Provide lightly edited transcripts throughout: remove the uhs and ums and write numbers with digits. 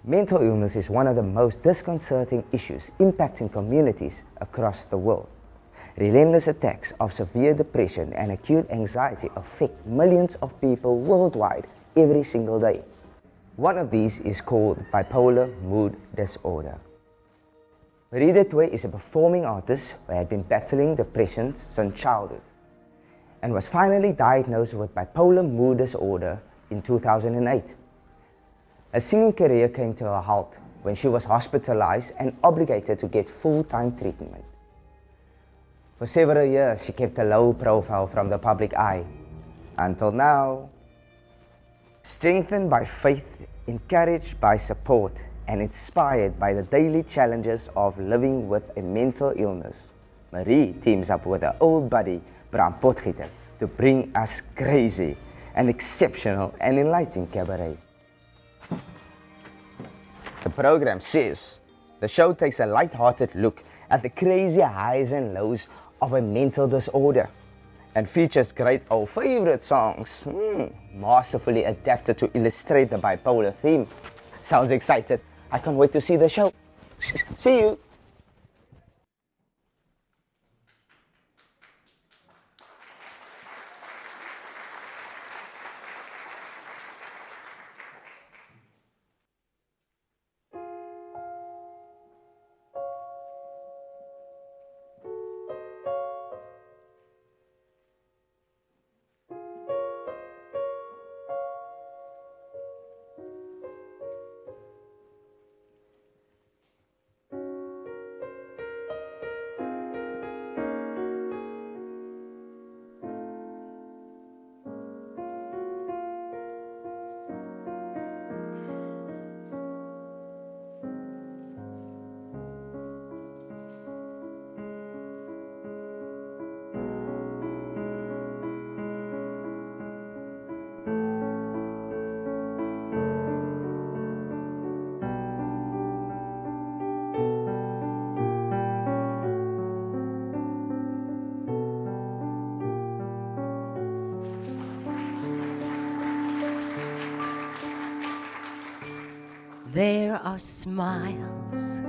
Mental illness is one of the most disconcerting issues impacting communities across the world. Relentless attacks of severe depression and acute anxiety affect millions of people worldwide every single day. One of these is called bipolar mood disorder. Marie Detwe is a performing artist who had been battling depression since childhood and was finally diagnosed with bipolar mood disorder in 2008. Her singing career came to a halt when she was hospitalized and obligated to get full-time treatment. For several years, she kept a low profile from the public eye, until now. Strengthened by faith, encouraged by support, and inspired by the daily challenges of living with a mental illness, Marie teams up with her old buddy, Bram Potgieter, to bring us crazy, an exceptional and enlightening cabaret. The program says the show takes a light-hearted look at the crazy highs and lows of a mental disorder and features great old favorite songs, masterfully adapted to illustrate the bipolar theme. Sounds excited. I can't wait to see the show. See you. There are smiles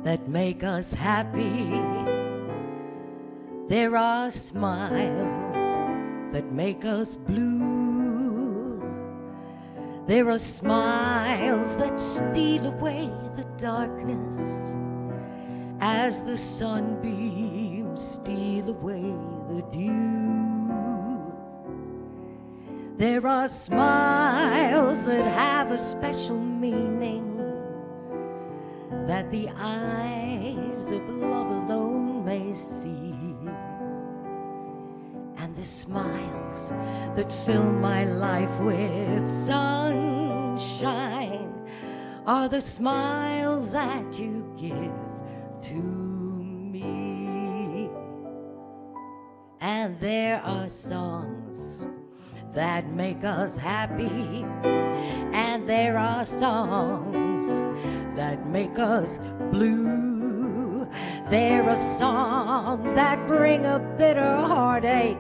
that make us happy. There are smiles that make us blue. There are smiles that steal away the darkness as the sunbeams steal away the dew. There are smiles that have a special meaning that the eyes of love alone may see. And the smiles that fill my life with sunshine are the smiles that you give to me. And there are songs that make us happy, and there are songs that make us blue. There are songs that bring a bitter heartache,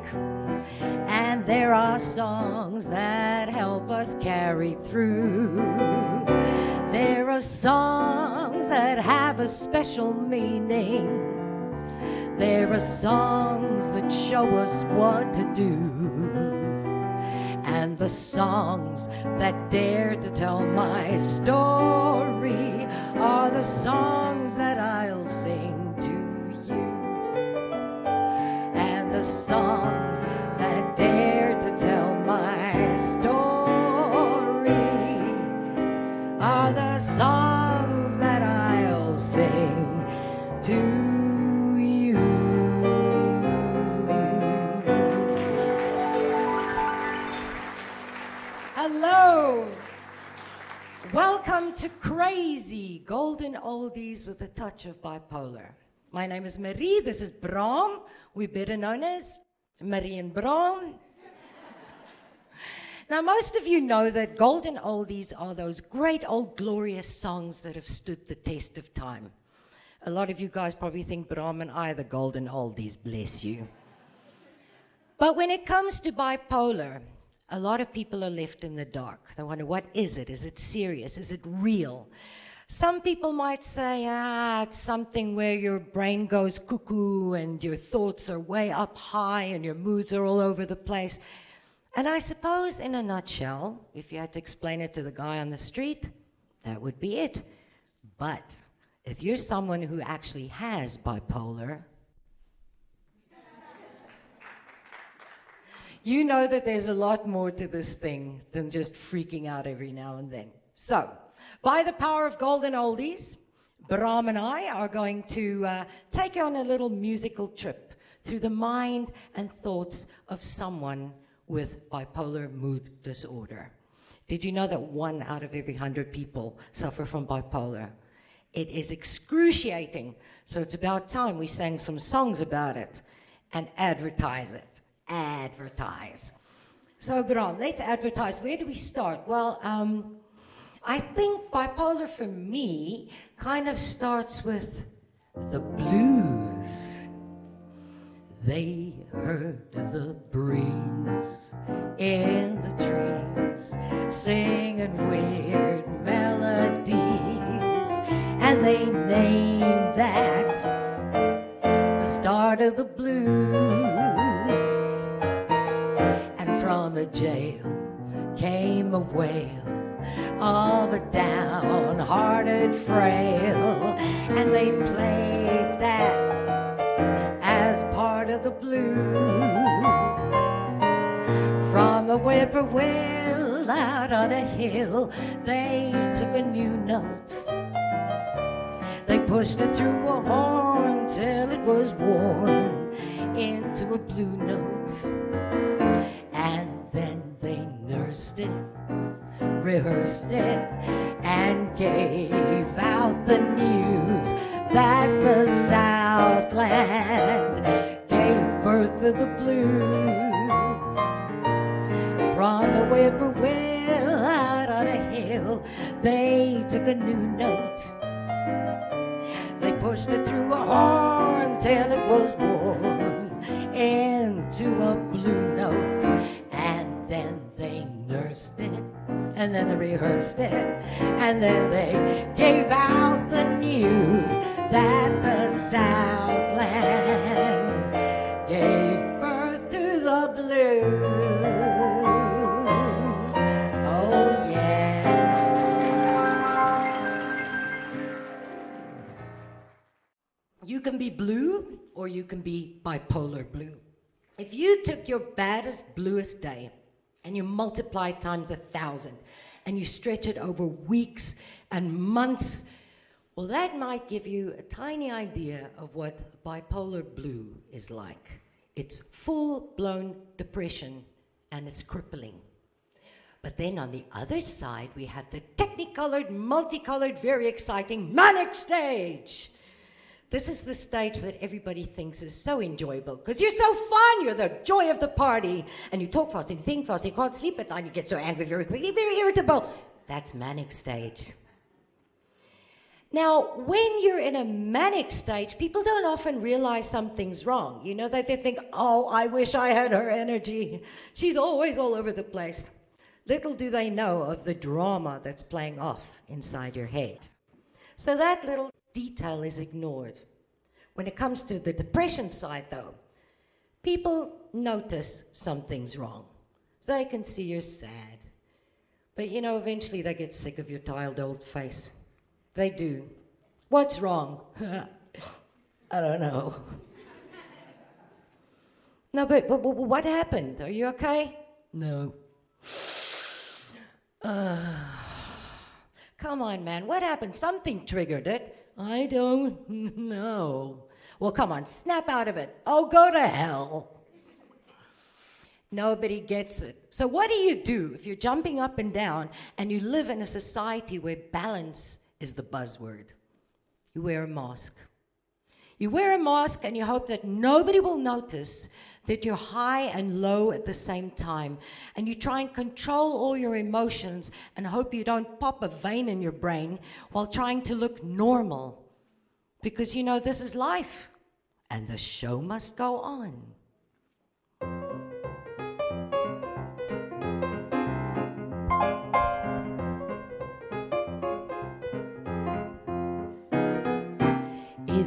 and there are songs that help us carry through. There are songs that have a special meaning. There are songs that show us what to do. And the songs that dare to tell my story are the songs that I'll sing to you. And the songs that dare to tell my story are the songs that I'll sing to you. Hello. Welcome to Crazy Golden Oldies with a touch of bipolar. My name is Marie. This is Bram. We're better known as Marie and Bram. Now, most of you know that Golden Oldies are those great old glorious songs that have stood the test of time. A lot of you guys probably think Bram and I are the Golden Oldies, bless you. But when it comes to bipolar, a lot of people are left in the dark. They wonder, what is it? Is it serious? Is it real? Some people might say, it's something where your brain goes cuckoo and your thoughts are way up high and your moods are all over the place. And I suppose, in a nutshell, if you had to explain it to the guy on the street, that would be it. But if you're someone who actually has bipolar, you know that there's a lot more to this thing than just freaking out every now and then. So, by the power of Golden Oldies, Bram and I are going to take you on a little musical trip through the mind and thoughts of someone with bipolar mood disorder. Did you know that 1 out of every 100 people suffer from bipolar? It is excruciating, so it's about time we sang some songs about it and advertise it. Advertise. So, Bram, let's advertise. Where do we start? Well, I think bipolar for me kind of starts with the blues. They heard the breeze in the trees, singing weird melodies, and they named that the start of the blues. And from a jail came a wail of a downhearted frail, and they played that as part of the blues. From a whippoorwill out on a hill, they took a new note. They pushed it through a horn till it was worn into a blue note. And then they nursed it, rehearsed it, and gave out the news that the Southland gave birth to the blues. From a whippoorwill out on a hill, they took a new note. They pushed it through a horn till it was worn into a blue note. And then they nursed it, and then they rehearsed it, and then they gave out the news that the Southland gave birth to the blues. Oh yeah. You can be blue or you can be bipolar blue. If you took your baddest, bluest day and you multiply it times 1,000 and you stretch it over weeks and months, well, that might give you a tiny idea of what bipolar blue is like. It's full-blown depression, and it's crippling. But then on the other side, we have the technicolored, multicolored, very exciting manic stage. This is the stage that everybody thinks is so enjoyable because you're so fun, you're the joy of the party, and you talk fast and you think fast, you can't sleep at night, you get so angry very quickly, very irritable. That's manic stage. Now, when you're in a manic stage, people don't often realize something's wrong. You know, that they think, oh, I wish I had her energy. She's always all over the place. Little do they know of the drama that's playing off inside your head. So that little detail is ignored. When it comes to the depression side, though, people notice something's wrong. They can see you're sad. But, you know, eventually they get sick of your tired old face. They do. What's wrong? I don't know. No, but what happened? Are you okay? No. Come on, man. What happened? Something triggered it. I don't know. Well, come on. Snap out of it. Oh, go to hell. Nobody gets it. So what do you do if you're jumping up and down and you live in a society where balance is the buzzword? You wear a mask. You wear a mask and you hope that nobody will notice that you're high and low at the same time. And you try and control all your emotions and hope you don't pop a vein in your brain while trying to look normal. Because you know this is life and the show must go on.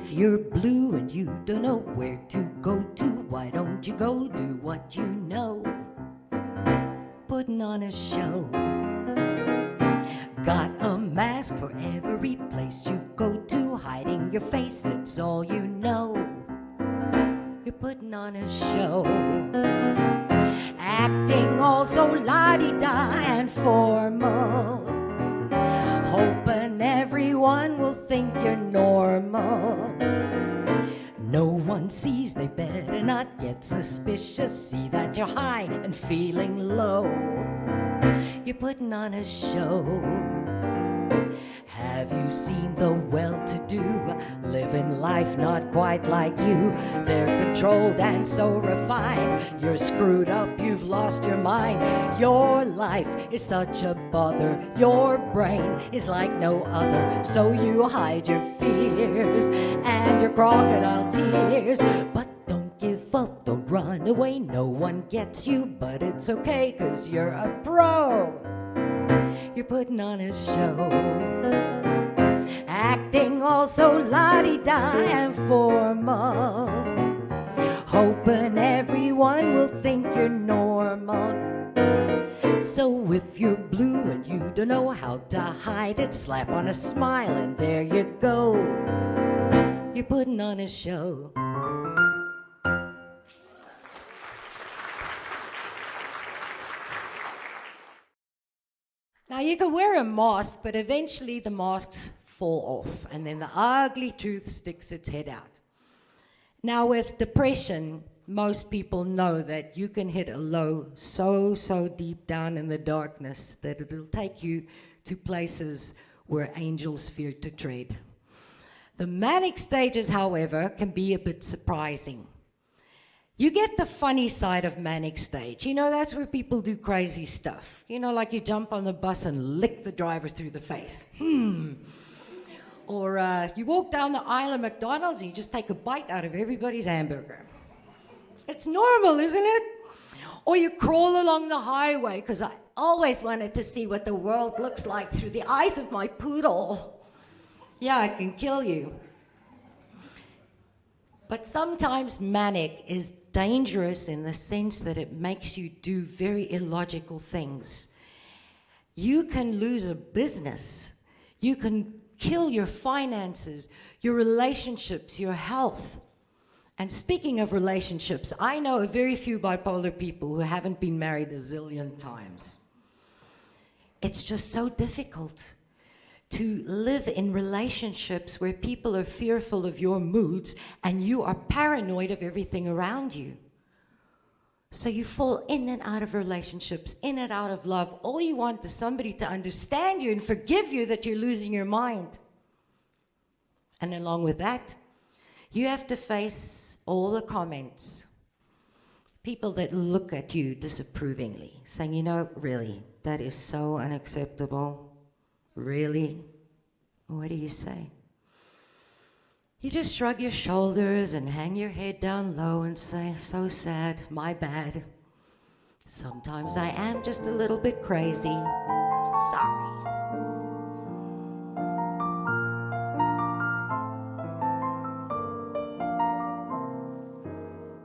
if you're blue and you don't know where to go to, why don't you go do what you know? Putting on a show. Got a mask for every place you go to, hiding your face, it's all you know. You're putting on a show. Acting all so la-di-da and formal, hoping everyone will think you're normal. No one sees, they better not get suspicious. See that you're high and feeling low. You're putting on a show. Have you seen the well-to-do living life not quite like you? They're controlled and so refined. You're screwed up, you've lost your mind. Your life is such a bother. Your brain is like no other. So you hide your fears and your crocodile tears. But don't give up, don't run away. No one gets you, but it's okay, 'cause you're a pro. You're putting on a show. Acting all so la-di-da and formal, hoping everyone will think you're normal. So if you're blue and you don't know how to hide it, slap on a smile and there you go. You're putting on a show. Now you can wear a mask, but eventually the masks fall off, and then the ugly truth sticks its head out. Now with depression, most people know that you can hit a low so deep down in the darkness that it'll take you to places where angels fear to tread. The manic stages, however, can be a bit surprising. You get the funny side of manic stage. You know, that's where people do crazy stuff. You know, like you jump on the bus and lick the driver through the face. Or you walk down the aisle of McDonald's and you just take a bite out of everybody's hamburger. It's normal, isn't it? Or you crawl along the highway, because I always wanted to see what the world looks like through the eyes of my poodle. Yeah, it can kill you. But sometimes manic is dangerous in the sense that it makes you do very illogical things. You can lose a business. You can kill your finances, your relationships, your health. And speaking of relationships, I know a very few bipolar people who haven't been married a zillion times. It's just so difficult to live in relationships where people are fearful of your moods and you are paranoid of everything around you. So you fall in and out of relationships, in and out of love. All you want is somebody to understand you and forgive you that you're losing your mind. And along with that, you have to face all the comments. People that look at you disapprovingly, saying, you know, really, that is so unacceptable. Really? What do you say? You just shrug your shoulders and hang your head down low and say, so sad, my bad. Sometimes I am just a little bit crazy. Sorry.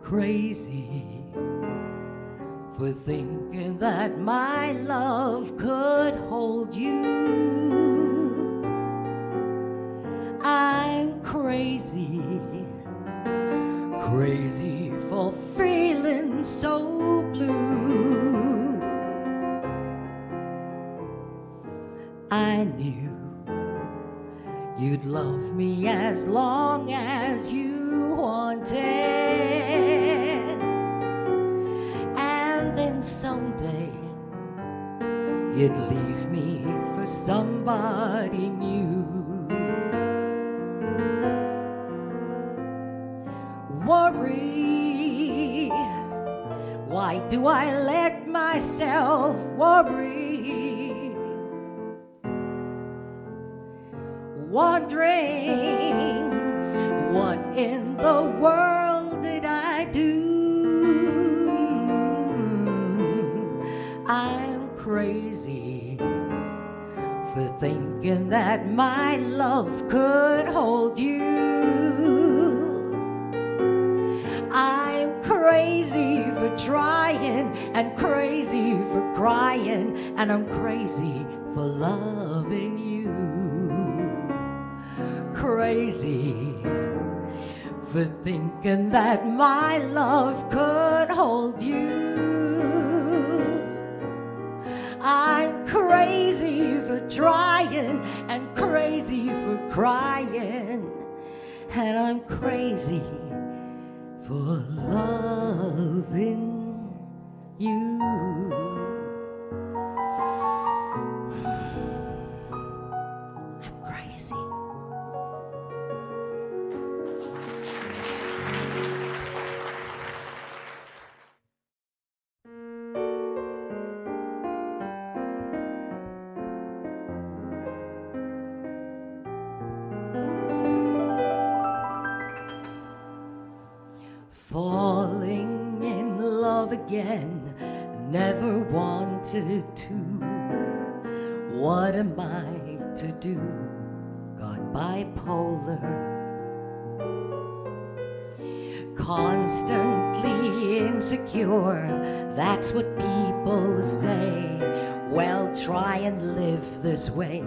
Crazy for thinking that my love could hold you. I'm crazy, crazy for feeling so blue. I knew you'd love me as long as you wanted, and then someday you'd leave me for somebody new. Worry, why do I let myself worry? Wondering, what in the world did I do? I'm crazy for thinking that my love could hold you. I'm crazy for trying and crazy for crying, and I'm crazy for loving you. Crazy for thinking that my love could hold you. I'm crazy for trying and crazy for crying, and I'm crazy for loving you. I'm crazy. Falling in love again, never wanted to. What am I to do? Got bipolar. Constantly insecure, that's what people say. Well, try and live this way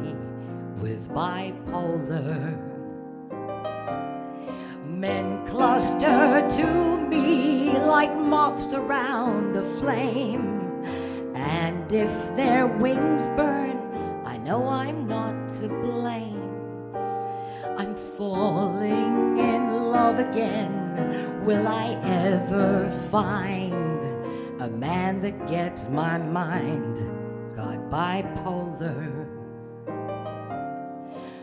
with bipolar. Men cluster to me like moths around a flame, and if their wings burn, I know I'm not to blame. I'm falling in love again. Will I ever find a man that gets my mind? Got bipolar.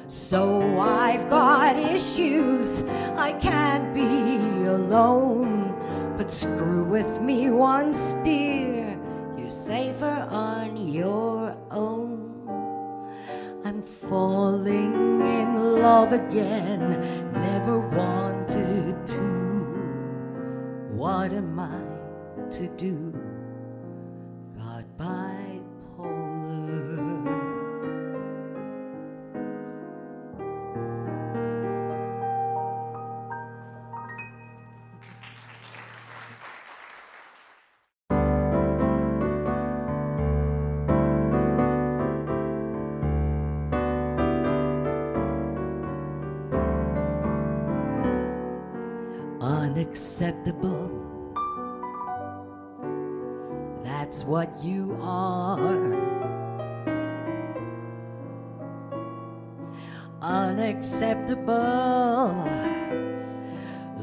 So I've got issues, I can't be alone. But screw with me once, dear, you're safer on your own. I'm falling in love again, never wanted to. What am I to do? Got bipolar. Unacceptable, that's what you are. Unacceptable,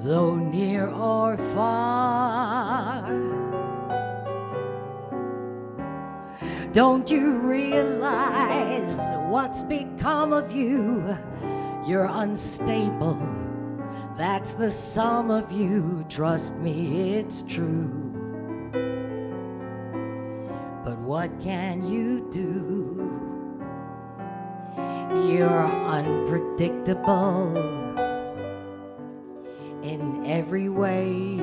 though near or far. Don't you realize what's become of you? You're unstable, that's the sum of you. Trust me, it's true. But what can you do? You're unpredictable in every way,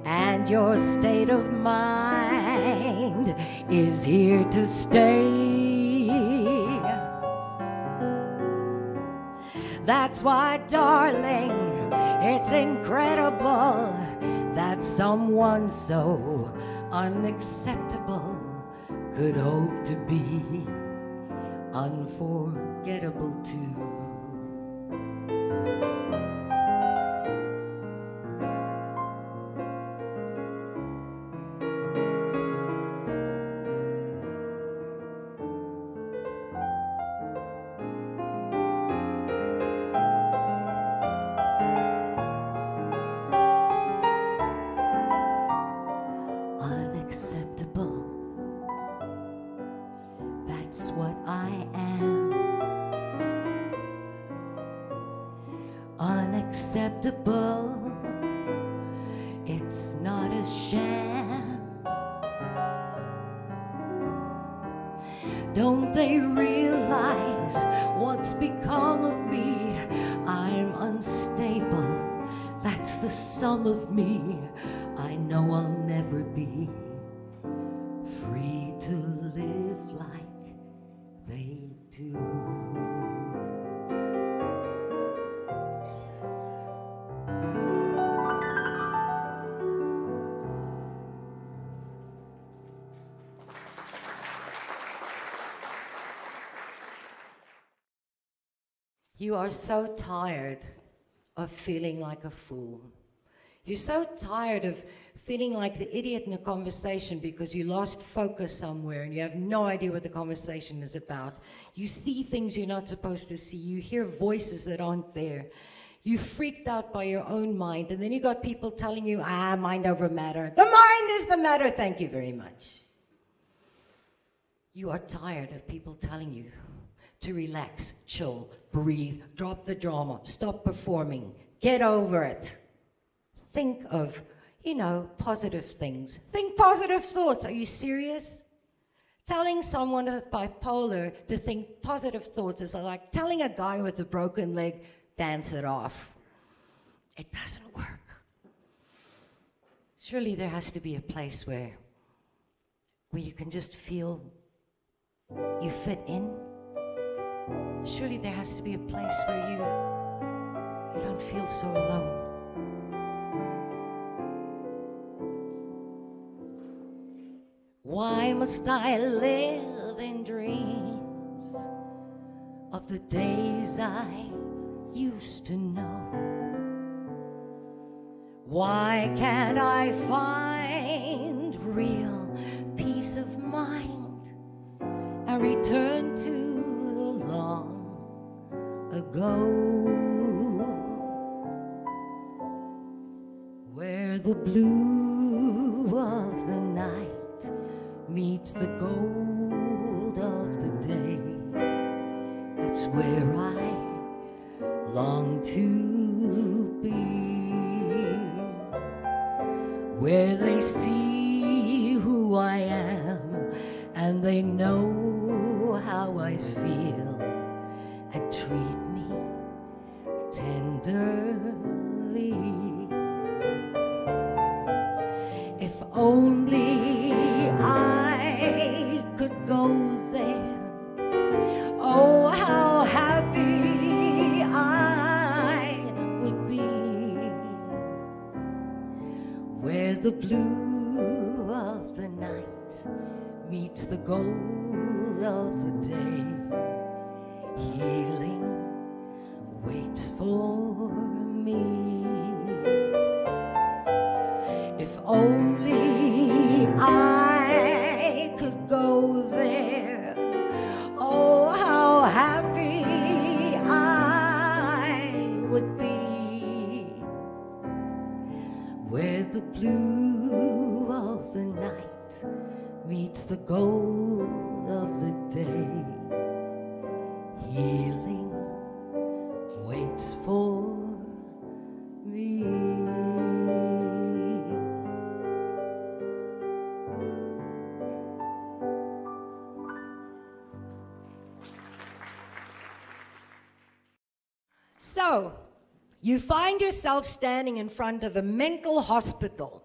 and your state of mind is here to stay. That's why, darling, it's incredible that someone so unacceptable could hope to be unforgettable too. Unacceptable, that's what I am. Unacceptable, it's not a sham. Don't they realize what's become of me? I'm unstable, that's the sum of me. I know I'll never be free to live like they do. You are so tired of feeling like a fool. You're so tired of feeling like the idiot in a conversation because you lost focus somewhere and you have no idea what the conversation is about. You see things you're not supposed to see. You hear voices that aren't there. You're freaked out by your own mind, and then you got people telling you, mind over matter. The mind is the matter, thank you very much. You are tired of people telling you to relax, chill, breathe, drop the drama, stop performing, get over it. Think of, positive things. Think positive thoughts. Are you serious? Telling someone with bipolar to think positive thoughts is like telling a guy with a broken leg, dance it off. It doesn't work. Surely there has to be a place where you can just feel you fit in. Surely there has to be a place where you don't feel so alone. Why must I live in dreams of the days I used to know? Why can't I find real peace of mind and return to the long ago, where the blue of the night meets the gold of the day? It's where I long to be, where they see who I am and they know how I feel and treat me tenderly. If only I could go there, oh, how happy I would be, where the blue of the night meets the gold of the day. Healing waits for me. If only I could go there, oh, how happy I would be, where the blue of the night meets the gold of the day. Healing waits for me. So, you find yourself standing in front of a mental hospital,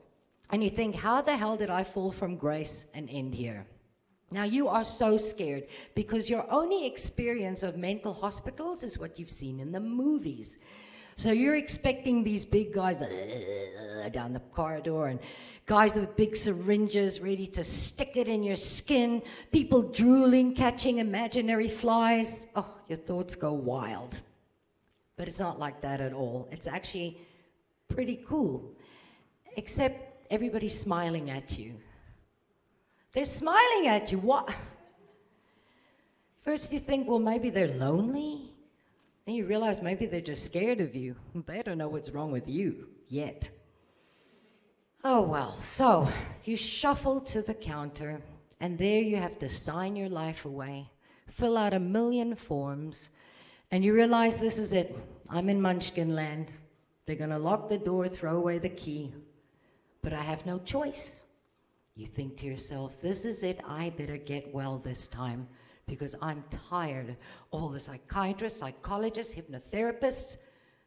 and you think, how the hell did I fall from grace and end here? Now, you are so scared because your only experience of mental hospitals is what you've seen in the movies. So you're expecting these big guys down the corridor, and guys with big syringes ready to stick it in your skin, people drooling, catching imaginary flies. Oh, your thoughts go wild. But it's not like that at all. It's actually pretty cool, except everybody's smiling at you. They're smiling at you. What? First you think, well, maybe they're lonely. Then you realize maybe they're just scared of you. They don't know what's wrong with you yet. Oh, well, so you shuffle to the counter, and there you have to sign your life away, fill out 1,000,000 forms, and you realize this is it. I'm in Munchkin land. They're going to lock the door, throw away the key, but I have no choice. You think to yourself, this is it, I better get well this time, because I'm tired. All the psychiatrists, psychologists, hypnotherapists,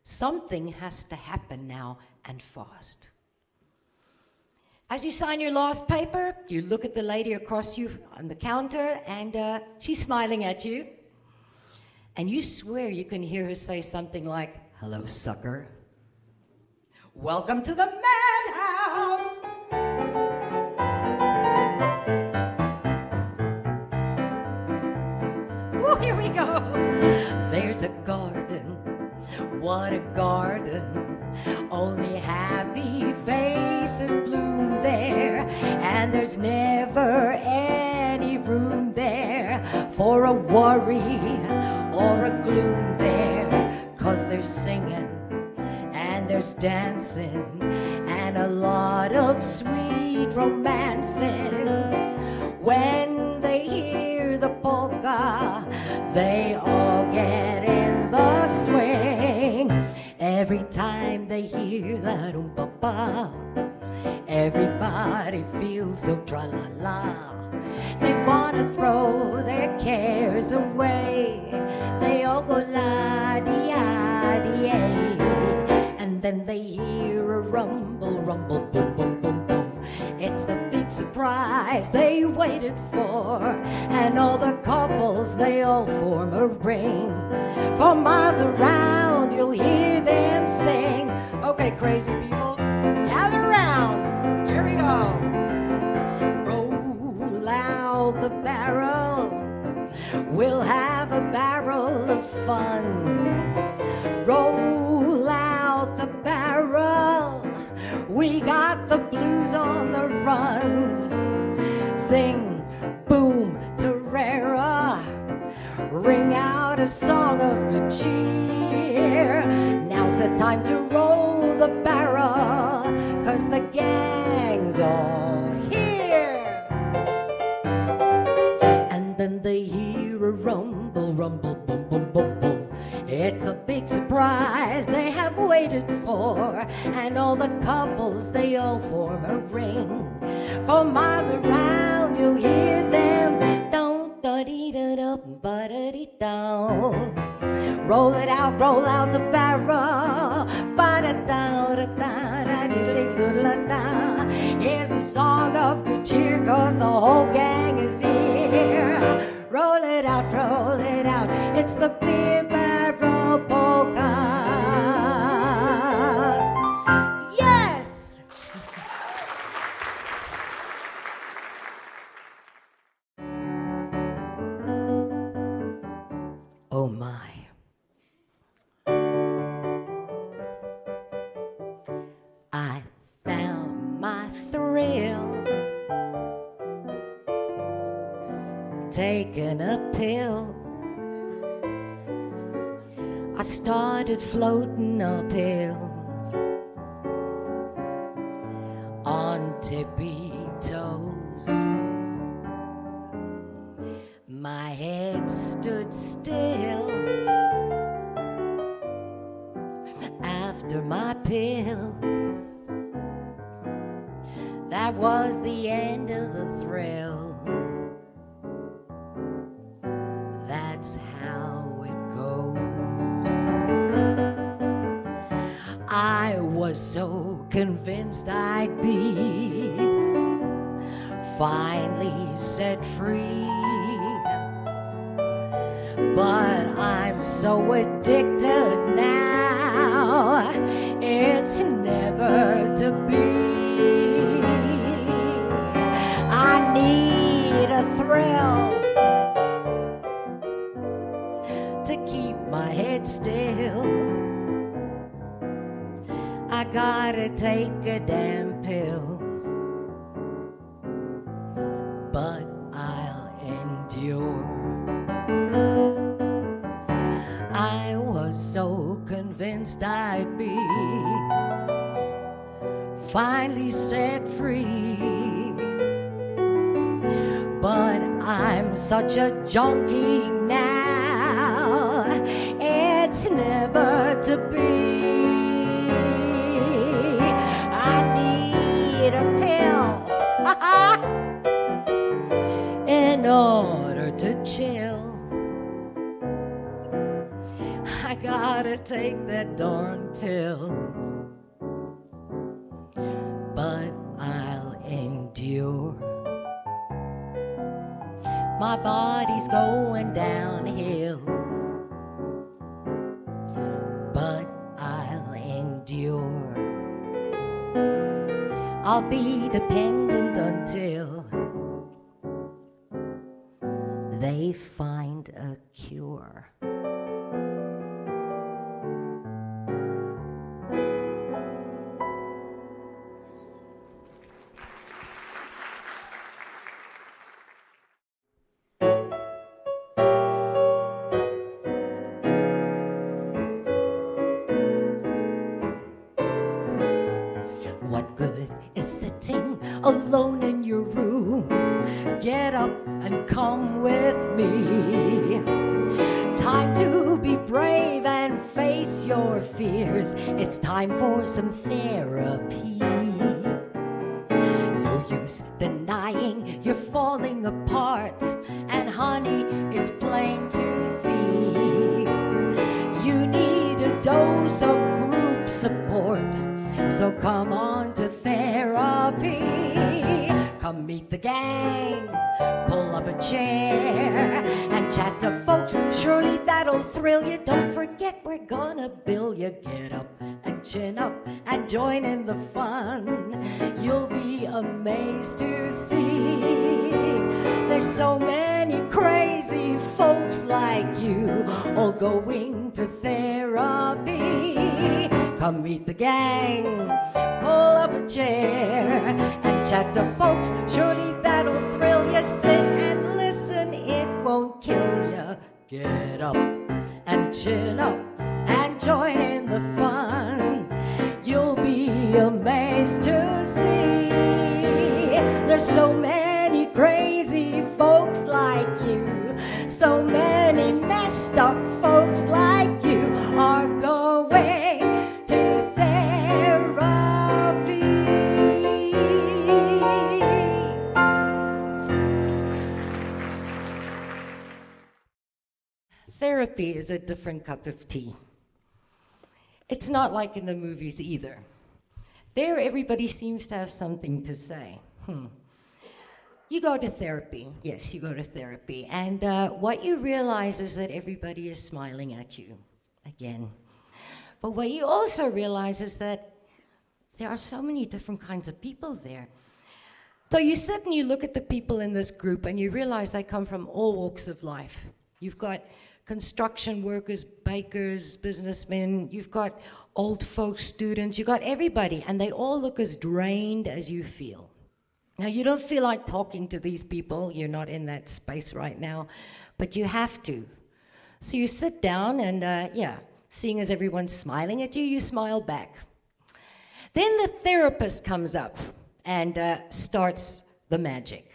something has to happen now, and fast. As you sign your lost paper, you look at the lady across you on the counter, and she's smiling at you. And you swear you can hear her say something like, "Hello, sucker. Welcome to the madhouse." Oh, here we go. There's a garden. What a garden. Only happy faces bloom there. And there's never any room there for a worry or a gloom there. 'Cause there's singing and there's dancing and a lot of sweet romancing. When they hear the polka, they all get in the swing. Every time they hear that oom-pa-pa, everybody feels so tra-la-la. They want to throw their cares away. They all go la-dee-ah-dee-ay. And then they hear a rumble, rumble, boom, boom, boom, boom. It's the big surprise they waited for. And all the couples, they all form a ring. For miles around, you'll hear them sing. Okay, crazy people, gather round. Here we go. Roll out the barrel. We'll have a barrel of fun. Roll out the barrel. We got the blues on the run. Sing, boom, Terrera. Ring out a song of good cheer. Now's the time to roll the barrel, 'cause the gang's all here. And then they hear a rumble, rumble, boom, boom, boom, boom. It's a big surprise they have waited for. And all the couples, they all form a ring. For miles around, you'll hear them down. Roll it out the barrel. Here's a song of good cheer, 'cause the whole gang is here. Roll it out, it's the beer barrel polka. Yes! Oh my. I found my thrill taking a pill. I started floating uphill on tippy toes. My head stood still after my pill. That was the end of the thrill. That's how it goes. I was so convinced I'd be finally set free, but I'm so addicted now, it's never to be. I need a thrill to keep my head still. I gotta take a damn pill, but I'll endure. I was so convinced I'd be finally set free, but I'm such a junkie now, it's never to be. I need a pill in order to chill. I gotta take that darn pill, but I'll endure. My body's going downhill, but I'll endure. I'll be dependent until they find a cure. What good is sitting alone in your room? Get up and come with me. Time to be brave and face your fears. It's time for some therapy. No use denying you're falling apart. And honey, it's plain to see. You need a dose of group support. So come on to therapy. Come meet the gang, pull up a chair and chat to folks. Surely that'll thrill you. Don't forget we're gonna bill you. Get up and chin up and join in the fun. You'll be amazed to see there's so many crazy folks like you all going to therapy. Come meet the gang, pull up a chair and chat to folks. Surely that'll thrill you. Sit and listen, it won't kill you. Get up and chin up and join in the fun. You'll be amazed to see there's so many crazy folks like you. So many messed up folks like you are going to therapy. Therapy is a different cup of tea. It's not like in the movies either. There, everybody seems to have something to say. You go to therapy. Yes, you go to therapy. And what you realize is that everybody is smiling at you again. But what you also realize is that there are so many different kinds of people there. So you sit and you look at the people in this group and you realize they come from all walks of life. You've got construction workers, bakers, businessmen, you've got old folks, students, you've got everybody, and they all look as drained as you feel. Now, you don't feel like talking to these people, you're not in that space right now, but you have to. So you sit down and, seeing as everyone's smiling at you, you smile back. Then the therapist comes up and starts the magic.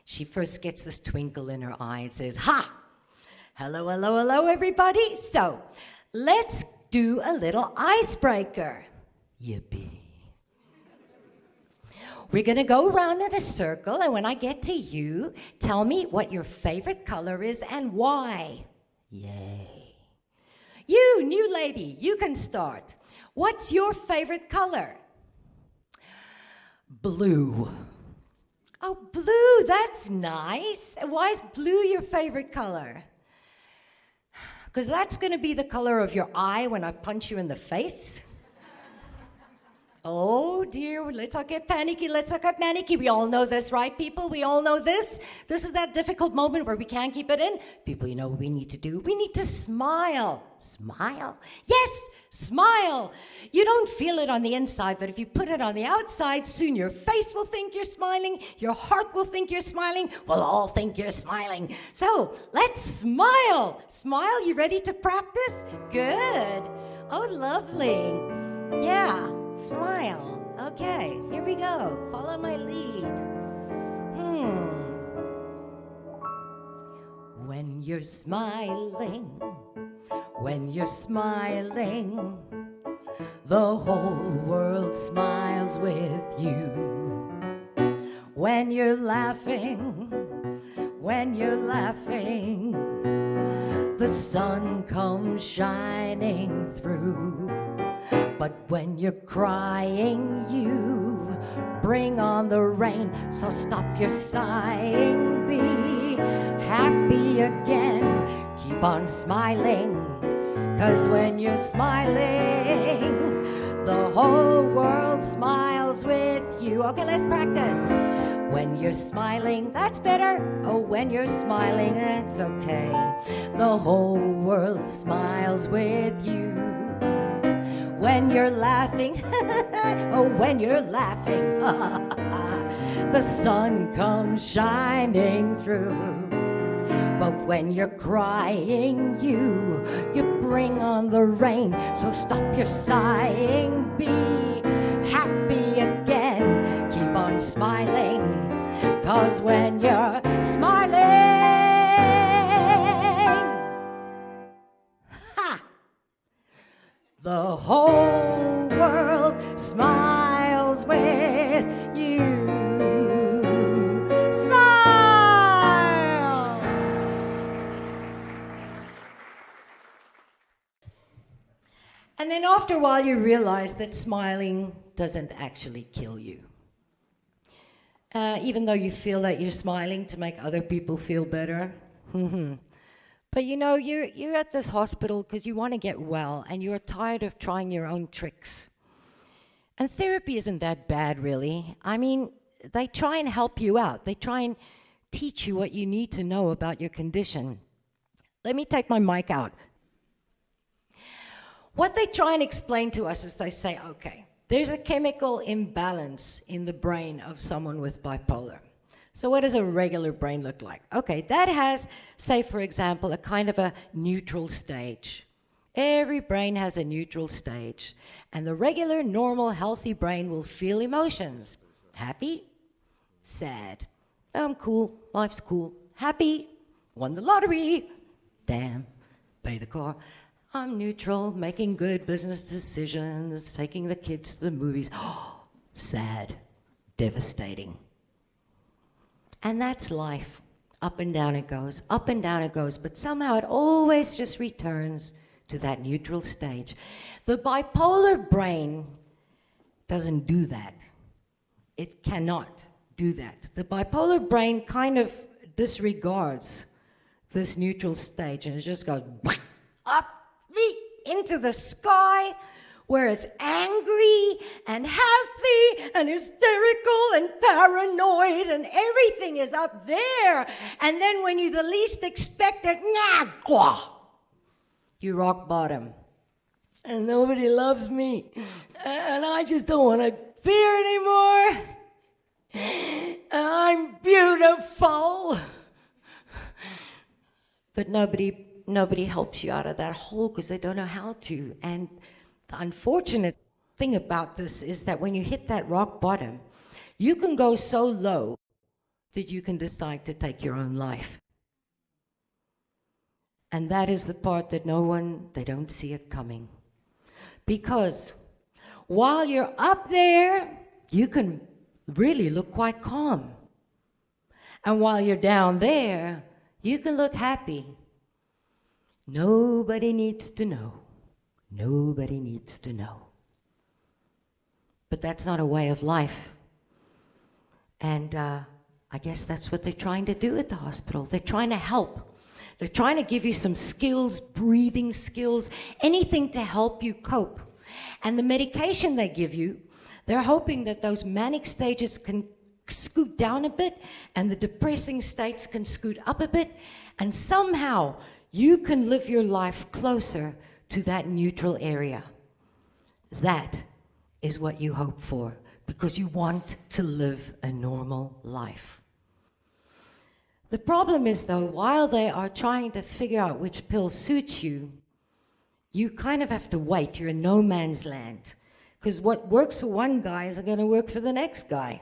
She first gets this twinkle in her eye and says, "Ha! Hello, hello, hello, everybody. So, let's do a little icebreaker." Yippee. We're going to go around in a circle, and when I get to you, tell me what your favorite color is and why. Yay. You, new lady, you can start. What's your favorite color? Blue. Oh, blue, that's nice. Why is blue your favorite color? Because that's going to be the color of your eye when I punch you in the face. Oh dear, let's not get panicky, let's not get manicky. We all know this, right, people? We all know this. This is that difficult moment where we can't keep it in. People, you know what we need to do? We need to smile. Smile? Yes, smile. You don't feel it on the inside, but if you put it on the outside, soon your face will think you're smiling, your heart will think you're smiling, we'll all think you're smiling. So, let's smile. Smile, you ready to practice? Good. Oh, lovely. Yeah. Smile. Okay, here we go. Follow my lead. When you're smiling, the whole world smiles with you. When you're laughing, the sun comes shining through. But when you're crying, you bring on the rain. So stop your sighing, be happy again. Keep on smiling, 'cause when you're smiling, the whole world smiles with you. Okay, let's practice. When you're smiling, that's better. Oh, when you're smiling, that's okay. The whole world smiles with you. When you're laughing, oh, when you're laughing, the sun comes shining through. But when you're crying, you bring on the rain. So stop your sighing, be happy again. Keep on smiling, 'cause when you're smiling, ha! The whole world smiles with you. Smile! And then after a while you realize that smiling doesn't actually kill you. Even though you feel that you're smiling to make other people feel better. But you know, you're at this hospital because you want to get well and you're tired of trying your own tricks. And therapy isn't that bad, really. I mean, they try and help you out. They try and teach you what you need to know about your condition. Let me take my mic out. What they try and explain to us is they say, okay, there's a chemical imbalance in the brain of someone with bipolar. So what does a regular brain look like? Okay, that has, say for example, a kind of a neutral stage. Every brain has a neutral stage. And the regular, normal, healthy brain will feel emotions. Happy, sad, I'm cool, life's cool. Happy, won the lottery, damn, pay the car. I'm neutral, making good business decisions, taking the kids to the movies. Oh, sad, devastating. And that's life. Up and down it goes, up and down it goes, but somehow it always just returns to that neutral stage. The bipolar brain doesn't do that. It cannot do that. The bipolar brain kind of disregards this neutral stage and it just goes up into the sky, where it's angry and happy and hysterical and paranoid and everything is up there. And then when you the least expect it, you rock bottom. And nobody loves me. And I just don't want to fear anymore. And I'm beautiful. But nobody helps you out of that hole because they don't know how to. And the unfortunate thing about this is that when you hit that rock bottom, you can go so low that you can decide to take your own life. And that is the part that they don't see it coming. Because while you're up there, you can really look quite calm. And while you're down there, you can look happy. Nobody needs to know. Nobody needs to know. But that's not a way of life. And I guess that's what they're trying to do at the hospital. They're trying to help. They're trying to give you some skills, breathing skills, anything to help you cope. And the medication they give you, they're hoping that those manic stages can scoot down a bit and the depressing states can scoot up a bit, and somehow you can live your life closer to that neutral area. That is what you hope for, because you want to live a normal life. The problem is, though, while they are trying to figure out which pill suits you, you kind of have to wait. You're in no man's land, because what works for one guy isn't going to work for the next guy.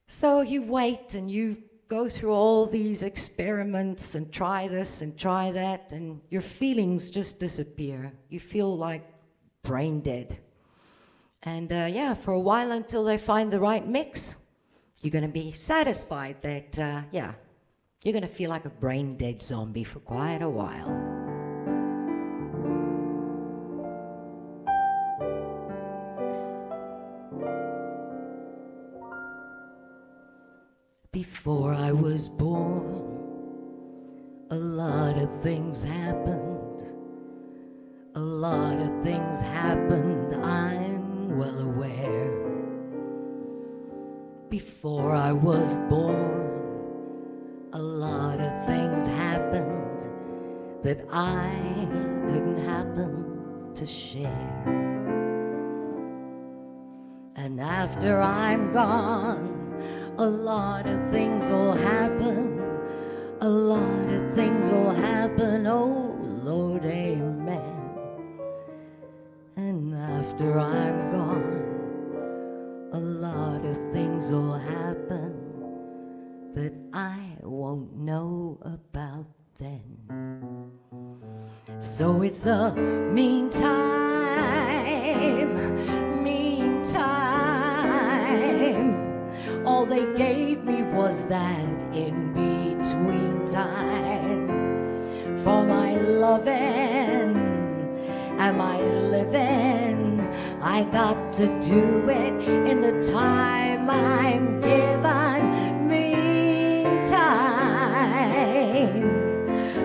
So you wait and you go through all these experiments and try this and try that, and your feelings just disappear. You feel like brain dead. And for a while, until they find the right mix, you're going to be satisfied that, you're going to feel like a brain dead zombie for quite a while. Before I was born, a lot of things happened. A lot of things happened, I'm well aware. Before I was born, a lot of things happened that I didn't happen to share. And after I'm gone, a lot of things will happen. A lot of things will happen, oh Lord, amen. And after I'm gone, a lot of things will happen that I won't know about then. So it's the meantime. All they gave me was that in-between time for my loving and my living. I got to do it in the time I'm given. Meantime,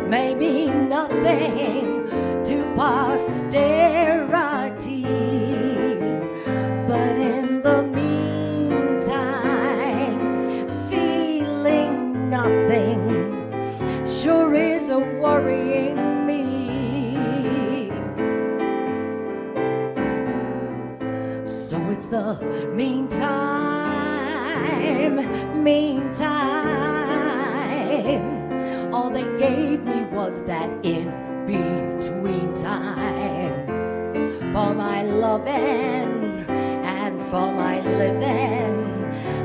maybe nothing to posterity, but in the nothing sure is a worrying me. So it's the meantime. All they gave me was that in-between time for my loving and for my living.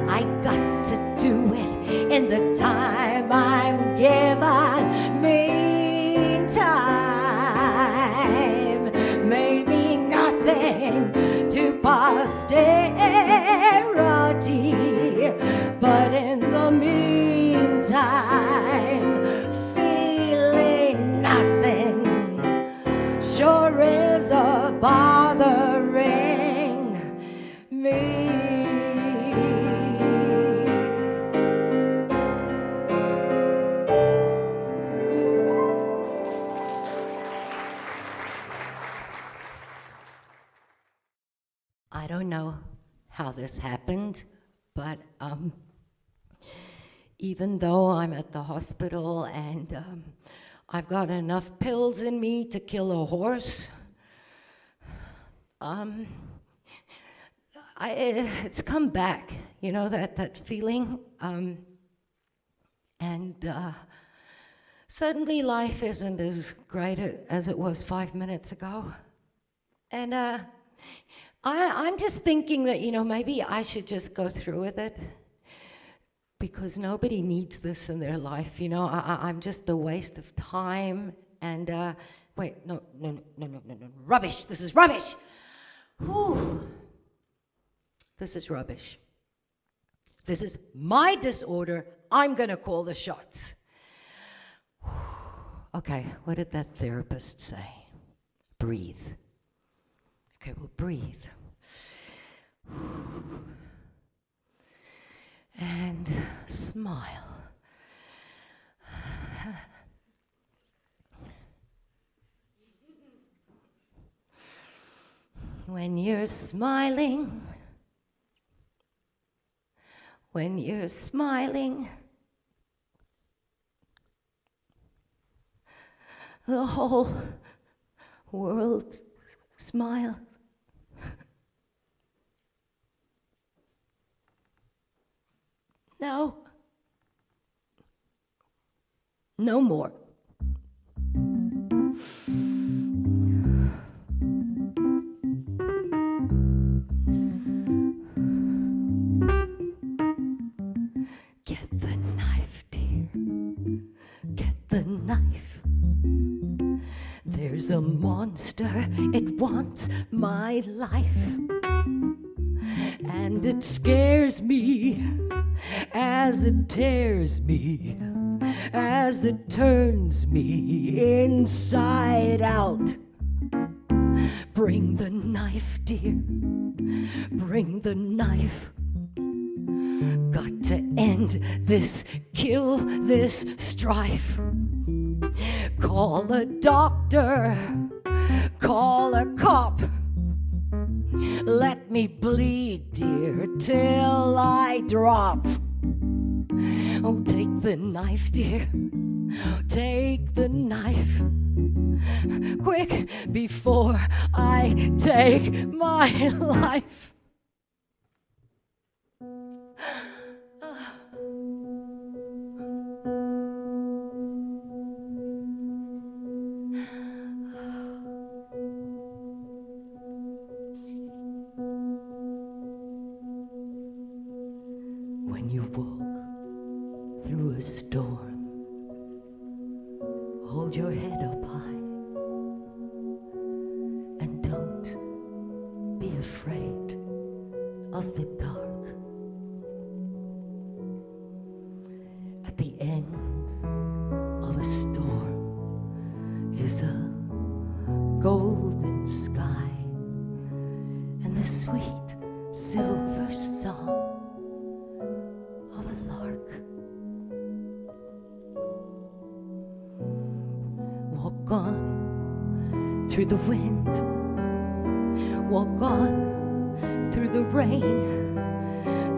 I got to do it in the time I'm given. Meantime, maybe nothing to posterity, but in the meantime, feeling nothing sure is a bothering me. I don't know how this happened, but even though I'm at the hospital and I've got enough pills in me to kill a horse, it's come back, you know, that feeling. And suddenly life isn't as great as it was 5 minutes ago. And I'm just thinking that, you know, maybe I should just go through with it because nobody needs this in their life, you know. I'm just a waste of time. And, wait, no, rubbish. This is rubbish. Whew. This is rubbish. This is my disorder. I'm going to call the shots. Okay, what did that therapist say? Breathe. Okay, well, breathe. And smile. When you're smiling, the whole world smiles. No more. Get the knife, dear. Get the knife. There's a monster, it wants my life. And it scares me as it tears me, as it turns me inside out. Bring the knife, dear, bring the knife. Got to end this, kill this strife. Call a doctor, call a cop. Let me bleed, dear, till I drop. Oh, take the knife, dear, take the knife. Quick, before I take my life. When you walk through a storm, hold your head up high and don't be afraid of the dark. At the end of a storm is a golden sky and the sweet silver song of a lark. Walk on through the wind, walk on through the rain,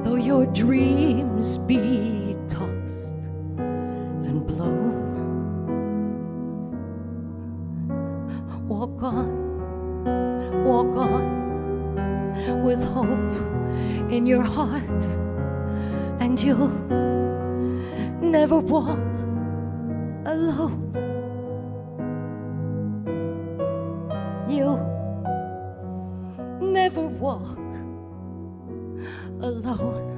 though your dreams be tossed and blown. Walk on with hope in your heart, and you'll never walk alone. You'll never walk alone.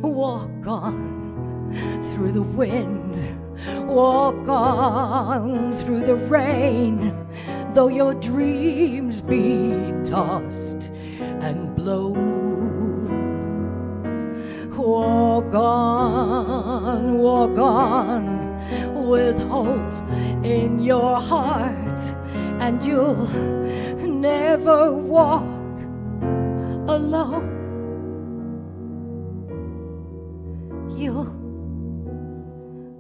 Walk on through the wind, walk on through the rain, though your dreams be tossed and blown. Walk on with hope in your heart, and you'll never walk alone. You'll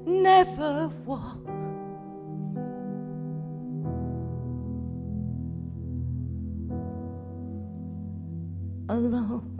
never walk alone.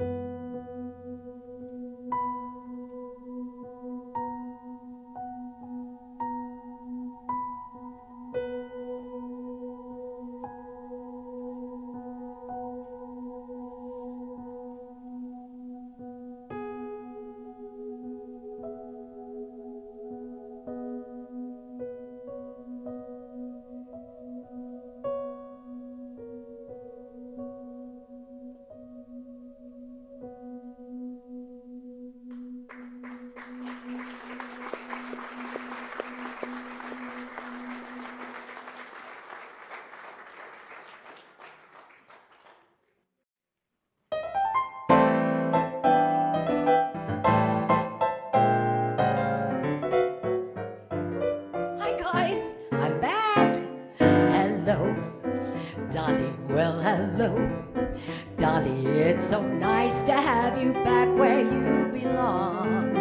Dolly, it's so nice to have you back where you belong.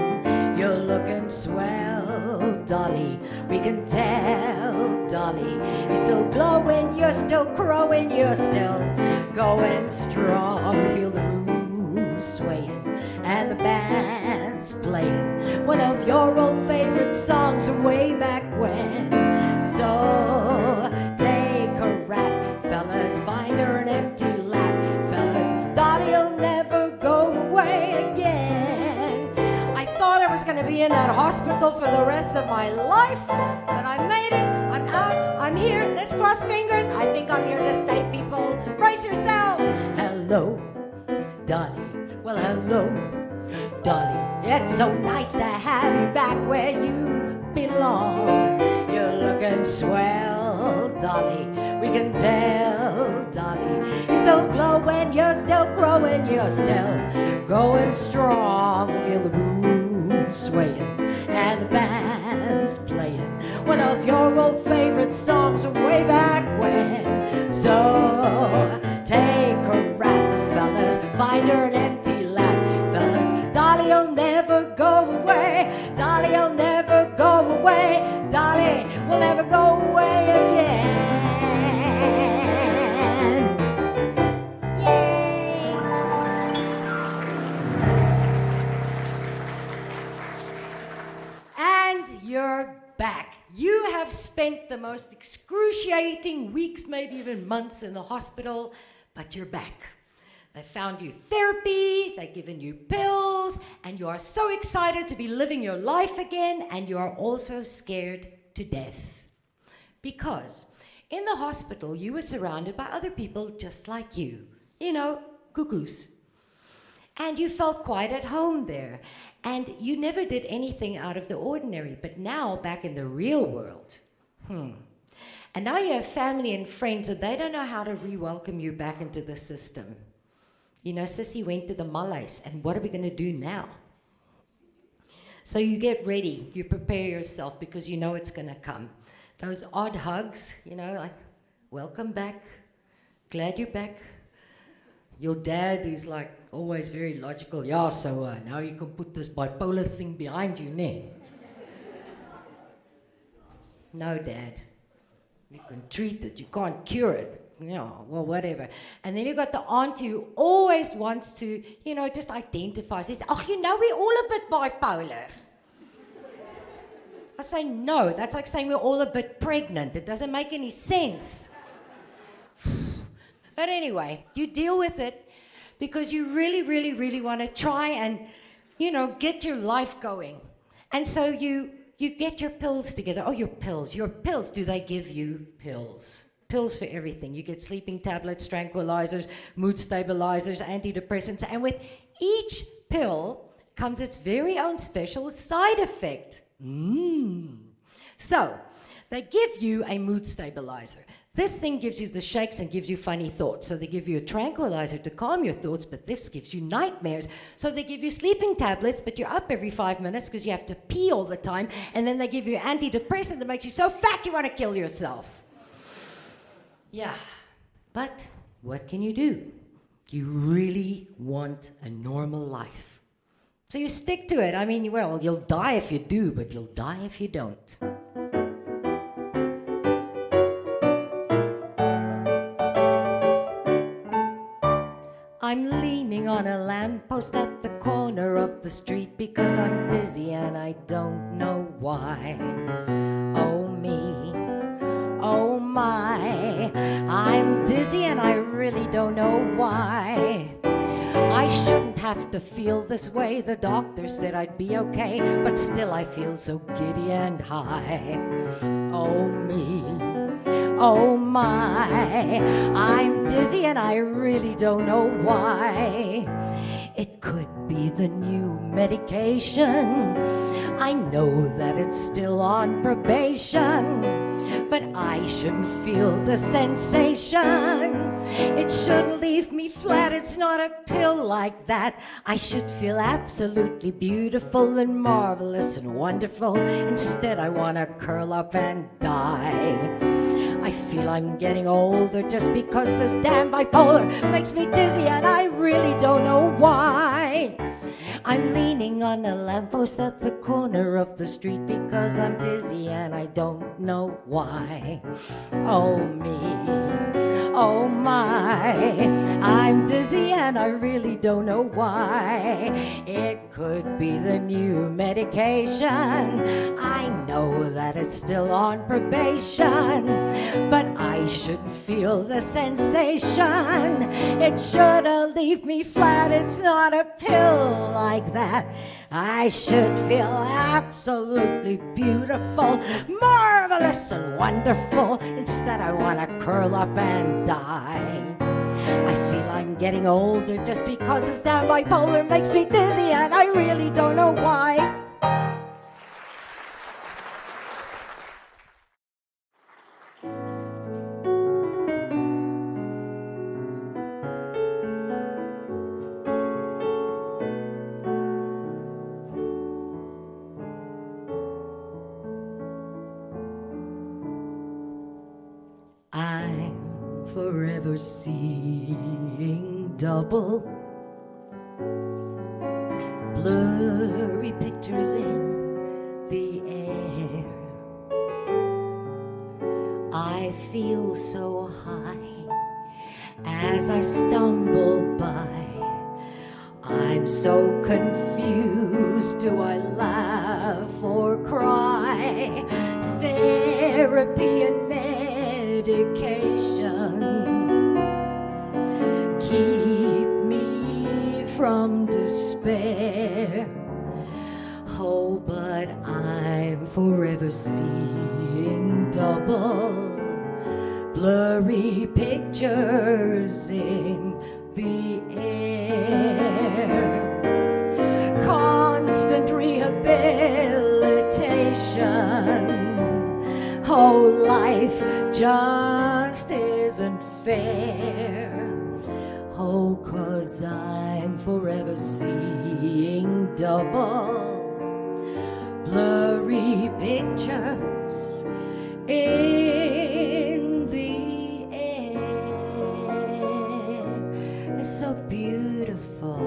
You're looking swell, Dolly, we can tell, Dolly. You're still glowing, you're still crowing, you're still going strong. Feel the room swaying and the band's playing one of your old favorite songs from way back when. So take a rap, fellas, find her an empty lap, fellas. Dolly'll never go away again. I thought I was gonna be in that hospital for the rest of my life, but I made it. I'm out, I'm here, let's cross fingers. I think I'm here to stay, people. Brace yourselves. Hello, Dolly. Well, hello, Dolly. It's so nice to have you back where you belong. You're looking swell, Dolly, we can tell, Dolly. You're still glowing, you're still growing, you're still going strong. Feel the room swaying and the band's playing one of your old favorite songs from way back when. So take a rap, fellas, find her an empty lap, never go away again. Yay! And you're back. You have spent the most excruciating weeks, maybe even months in the hospital, but you're back. They found you therapy, they've given you pills, and you are so excited to be living your life again, and you are also scared to death. Because in the hospital, you were surrounded by other people just like you. You know, cuckoos. And you felt quite at home there. And you never did anything out of the ordinary. But now, back in the real world, and now you have family and friends, and they don't know how to re-welcome you back into the system. You know, Sissy went to the Malays, and what are we going to do now? So you get ready, you prepare yourself, because you know it's going to come. Those odd hugs, you know, like, welcome back, glad you're back. Your dad, who's like always very logical, yeah, so now you can put this bipolar thing behind you, ne? No, Dad. You can treat it, you can't cure it. Yeah, well, whatever. And then you've got the auntie who always wants to, you know, just identify. Says, oh, you know, we're all a bit bipolar. I say, no, that's like saying we're all a bit pregnant. It doesn't make any sense. But anyway, you deal with it because you really, really, really want to try and, you know, get your life going. And so you get your pills together. Oh, your pills. Do they give you pills? Pills for everything. You get sleeping tablets, tranquilizers, mood stabilizers, antidepressants, and with each pill comes its very own special side effect. So, they give you a mood stabilizer. This thing gives you the shakes and gives you funny thoughts. So they give you a tranquilizer to calm your thoughts, but this gives you nightmares. So they give you sleeping tablets, but you're up every 5 minutes because you have to pee all the time. And then they give you antidepressant that makes you so fat you want to kill yourself. Yeah, but what can you do? You really want a normal life. So you stick to it. I mean, well, you'll die if you do, but you'll die if you don't. I'm leaning on a lamppost at the corner of the street because I'm busy and I don't know why. Oh me, oh my, I'm dizzy and I really don't know why. I shouldn't have to feel this way. The doctor said I'd be okay, but still I feel so giddy and high. Oh me, oh my, I'm dizzy and I really don't know why. It could be the new medication. I know that it's still on probation, but I shouldn't feel the sensation. It shouldn't leave me flat, it's not a pill like that. I should feel absolutely beautiful and marvelous and wonderful. Instead I want to curl up and die. I feel I'm getting older just because this damn bipolar makes me dizzy and I really don't know why. I'm leaning on a lamppost at the corner of the street because I'm dizzy and I don't know why. Oh me, oh my, I'm dizzy and I really don't know why. It could be the new medication. I know that it's still on probation, but I shouldn't feel the sensation. It shouldn't leave me flat, it's not a pill like that. I should feel absolutely beautiful, marvelous and wonderful. Instead I want to curl up and die. I feel I'm getting older just because this damn bipolar makes me dizzy and I really don't know why. I'm forever seeing double, blurry pictures in the air. feel so high as I stumble by. I'm so confused, do I laugh or cry? Therapy and medication keep me from despair. Oh, but I'm forever seeing double, blurry pictures in the air. Constant rehabilitation. Oh, life just isn't fair. Oh, 'cause I'm forever seeing double, blurry pictures in the air. It's so beautiful.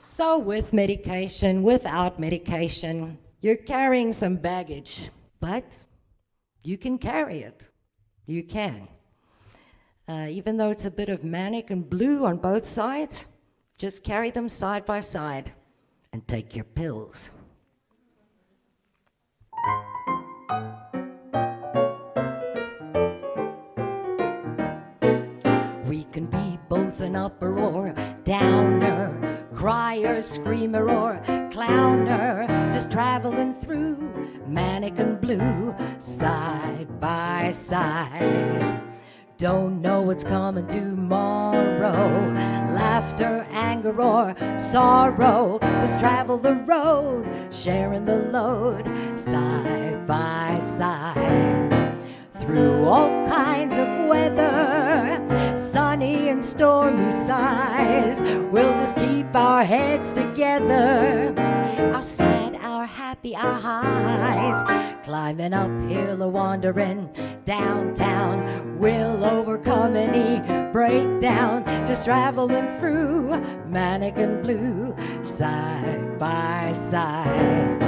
So with medication, without medication, you're carrying some baggage, but you can carry it. You can. Even though it's a bit of manic and blue on both sides, just carry them side by side and take your pills. We can be both an upper or downer, crier, screamer, or clowner, just traveling through manic and blue, side by side. Don't know what's coming tomorrow, laughter, anger, or sorrow, just travel the road, sharing the load, side by side. Through all kinds of weather, sunny and stormy skies, we'll just keep our heads together, our sad, our happy, our highs, climbing uphill or wandering downtown, we'll overcome any breakdown, just traveling through manic and blue, side by side.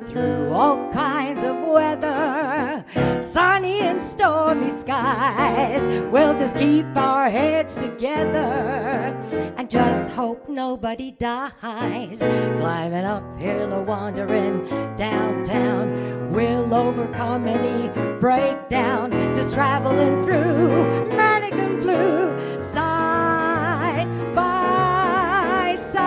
Through all kinds of weather, sunny and stormy skies, we'll just keep our heads together and just hope nobody dies. Climbing uphill or wandering downtown, we'll overcome any breakdown, just traveling through manic and blue, side by side.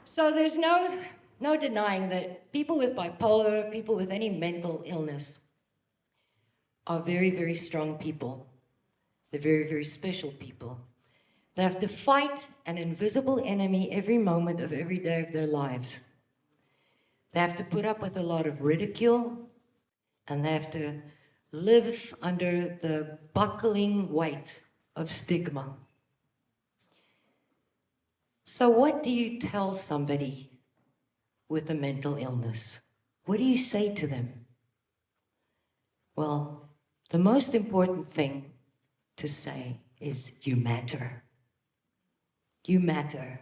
So there's no denying that people with bipolar, people with any mental illness, are very, very strong people. They're very, very special people. They have to fight an invisible enemy every moment of every day of their lives. They have to put up with a lot of ridicule, and they have to live under the buckling weight of stigma. So what do you tell somebody with a mental illness? What do you say to them? Well, the most important thing to say is you matter. You matter.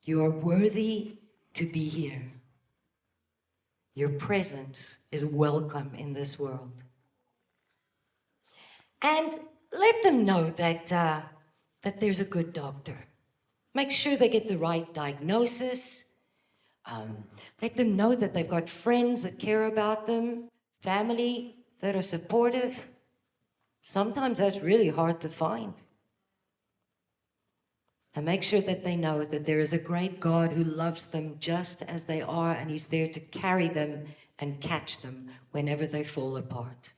You are worthy to be here. Your presence is welcome in this world. And let them know that there's a good doctor. Make sure they get the right diagnosis. Let them know that they've got friends that care about them, family that are supportive. Sometimes that's really hard to find. And make sure that they know that there is a great God who loves them just as they are, and He's there to carry them and catch them whenever they fall apart.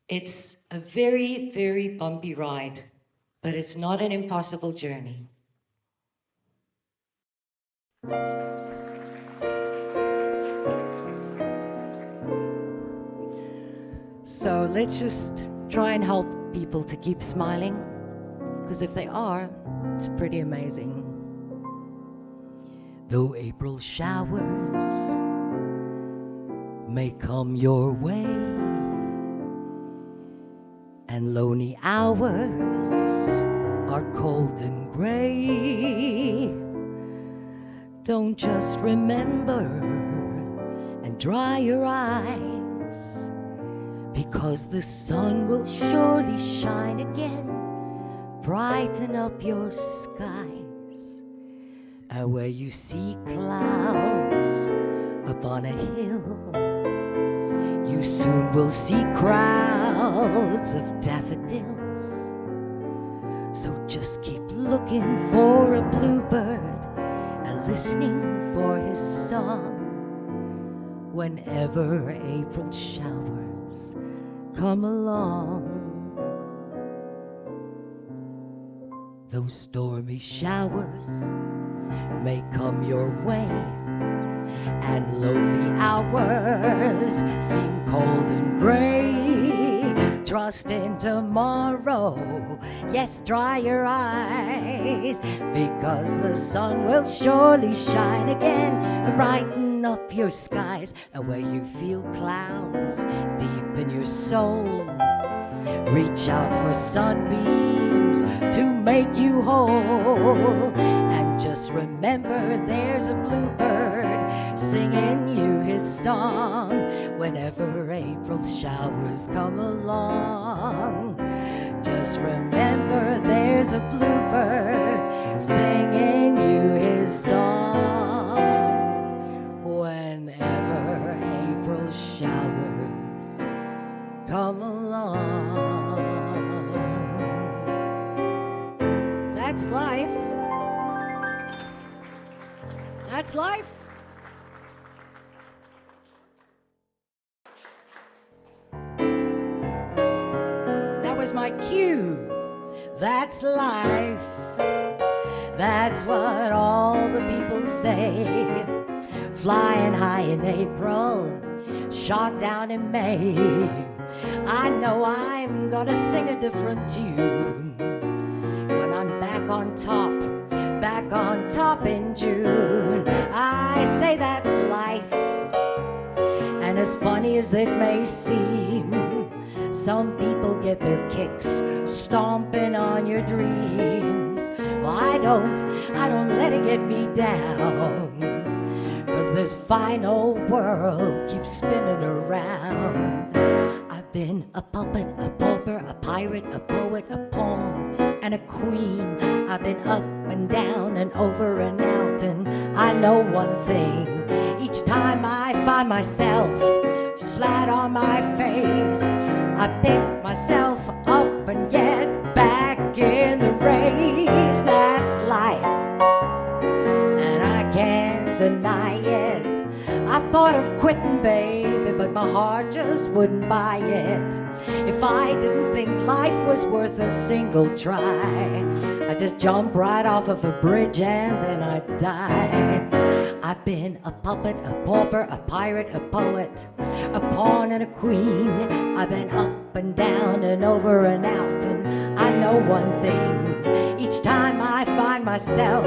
It's a very, very bumpy ride, but it's not an impossible journey. So let's just try and help people to keep smiling, because if they are, it's pretty amazing. Though April showers may come your way, and lonely hours are cold and gray. Don't just remember and dry your eyes, because the sun will surely shine again, brighten up your skies. And where you see clouds upon a hill, you soon will see crowds of daffodils. So just keep looking for a bluebird and listening for his song whenever April showers come along. Those stormy showers may come your way, and lonely hours seem cold and gray. Trust in tomorrow, yes, dry your eyes, because the sun will surely shine again and brighten up your skies. And where you feel clouds deep in your soul, reach out for sunbeams to make you whole. And just remember there's a bluebird singing you his song whenever April showers come along. Just remember there's a bluebird singing you his song whenever April showers come along. That's life. That's life. That was my cue. That's life. That's what all the people say. Flying high in April, shot down in May. I know I'm gonna sing a different tune when I'm back on top in June. I say that's life, and as funny as it may seem, some people get their kicks stomping on your dreams. Well, I don't let it get me down, 'cause this fine old world keeps spinning around. I've been a puppet, a pauper, a pirate, a poet, a pawn, and a queen. I've been up and down and over and out, and I know one thing. Each time I find myself flat on my face, I pick myself up and get back in the race. That's life, and I can't deny it. I thought of quitting, baby, but my heart just wouldn't buy it. If I didn't think life was worth a single try, I'd just jump right off of a bridge and then I'd die. I've been a puppet, a pauper, a pirate, a poet, a pawn and a queen. I've been up and down and over and out, and I know one thing. Each time I find myself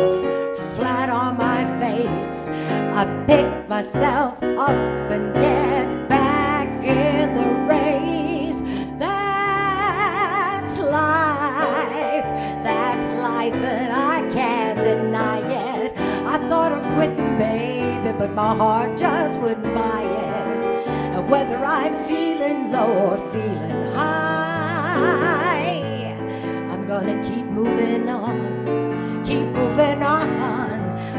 flat on my face, I pick myself up and get back in the race. That's life, and I can't deny it. I thought of quitting, baby, but my heart just wouldn't buy it. And whether I'm feeling low or feeling high, I'm gonna keep moving on, keep moving on.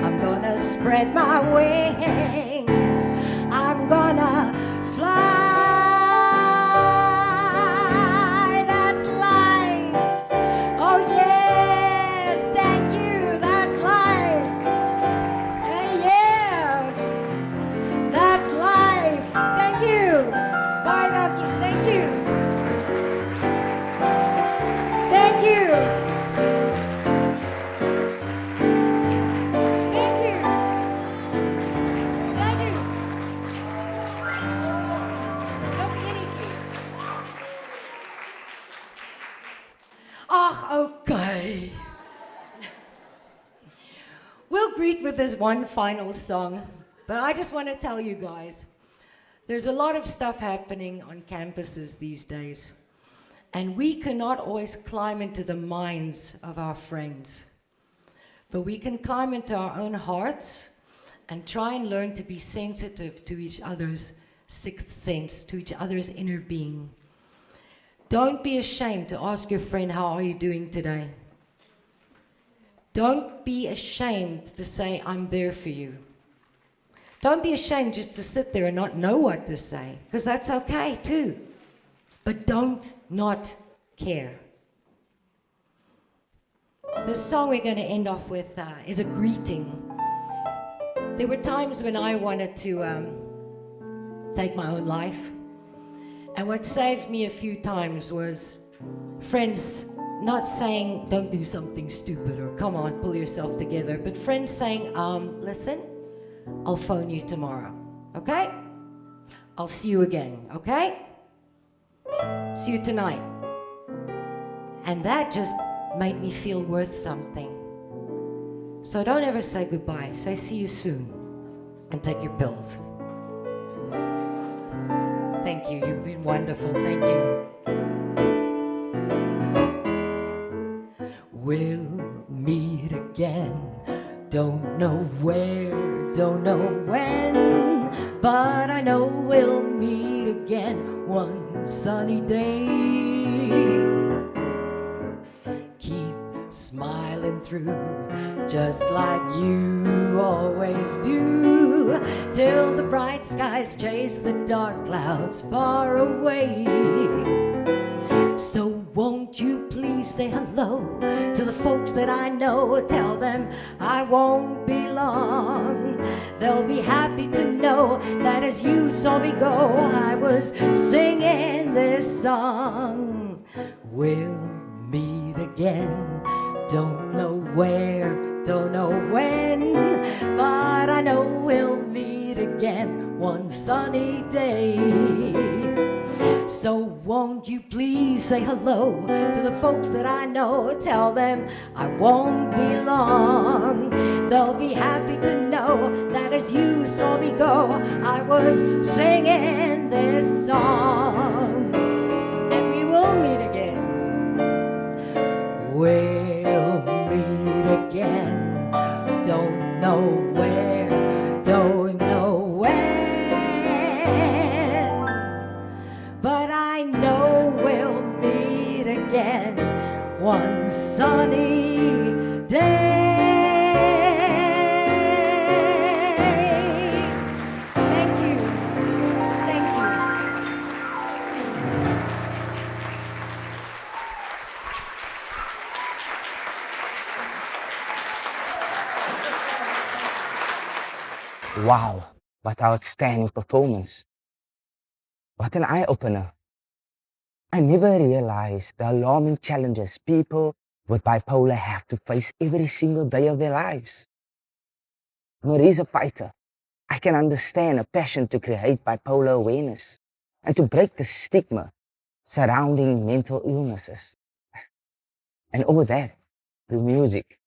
I'm gonna spread my wings, I'm gonna fly. That's life. Oh yes, thank you, that's life. And yes, that's life. Thank you. Bye, Ducky. Thank you. Thank you. Thank you. Thank you. Okay. We'll greet with this one final song, but I just want to tell you guys, there's a lot of stuff happening on campuses these days. And we cannot always climb into the minds of our friends, but we can climb into our own hearts and try and learn to be sensitive to each other's sixth sense, to each other's inner being. Don't be ashamed to ask your friend, how are you doing today? Don't be ashamed to say, I'm there for you. Don't be ashamed just to sit there and not know what to say, because that's okay too. But don't not care. The song we're going to end off with is a greeting. There were times when I wanted to take my own life. And what saved me a few times was friends not saying, don't do something stupid, or come on, pull yourself together, but friends saying, listen, I'll phone you tomorrow, okay? I'll see you again, okay? See you tonight. And that just made me feel worth something. So don't ever say goodbye. Say see you soon and take your pills. Thank you. You've been wonderful. Thank you. We'll meet again. Don't know where, don't know when, but I know we'll meet again one sunny day. Keep smiling through, just like you always do, till the bright skies chase the dark clouds far away. So won't you please say hello to the folks that I know? Tell them I won't be long. They'll be happy to know that as you saw me go, I was singing this song. We'll meet again. Don't know where, don't know when, but I know we'll meet again one sunny day. So won't you please say hello to the folks that I know? Tell them I won't be long. They'll be happy to know that as you saw me go, I was singing this song. And we will meet again. We'll meet again. Don't know where, don't know when, but I know we'll meet again one sunny day. Thank you. Thank you. Wow, what outstanding performance. What an eye-opener. I never realized the alarming challenges people with bipolar have to face every single day of their lives. Marie's a fighter. I can understand a passion to create bipolar awareness and to break the stigma surrounding mental illnesses. And all that through music.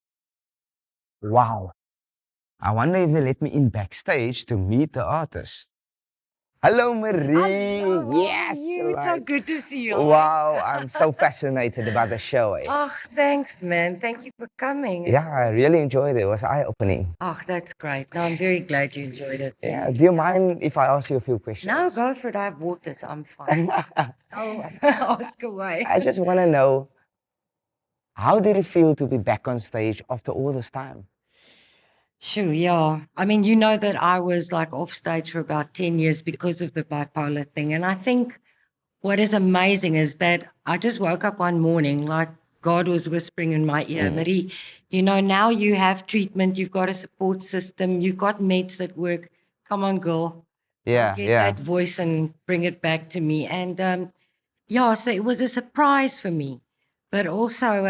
Wow. I wonder if they let me in backstage to meet the artist. Hello, Marie. Hello, Yes. it's so good to see you. Wow, I'm so fascinated about the show. Oh, thanks, man. Thank you for coming. Yeah, I really enjoyed it. It was eye-opening. Oh, that's great. No, I'm very glad you enjoyed it. Yeah. Do you mind if I ask you a few questions? No, go for it. I have water, so I'm fine. Oh, ask away. I just want to know, how did it feel to be back on stage after all this time? Sure, yeah. I mean, you know that I was like off stage for about 10 years because of the bipolar thing. And I think what is amazing is that I just woke up one morning, like God was whispering in my ear, Marie, you know, now you have treatment, you've got a support system, you've got mates that work. Come on, girl. Yeah, Get yeah. that voice and bring it back to me. And yeah, so it was a surprise for me, but also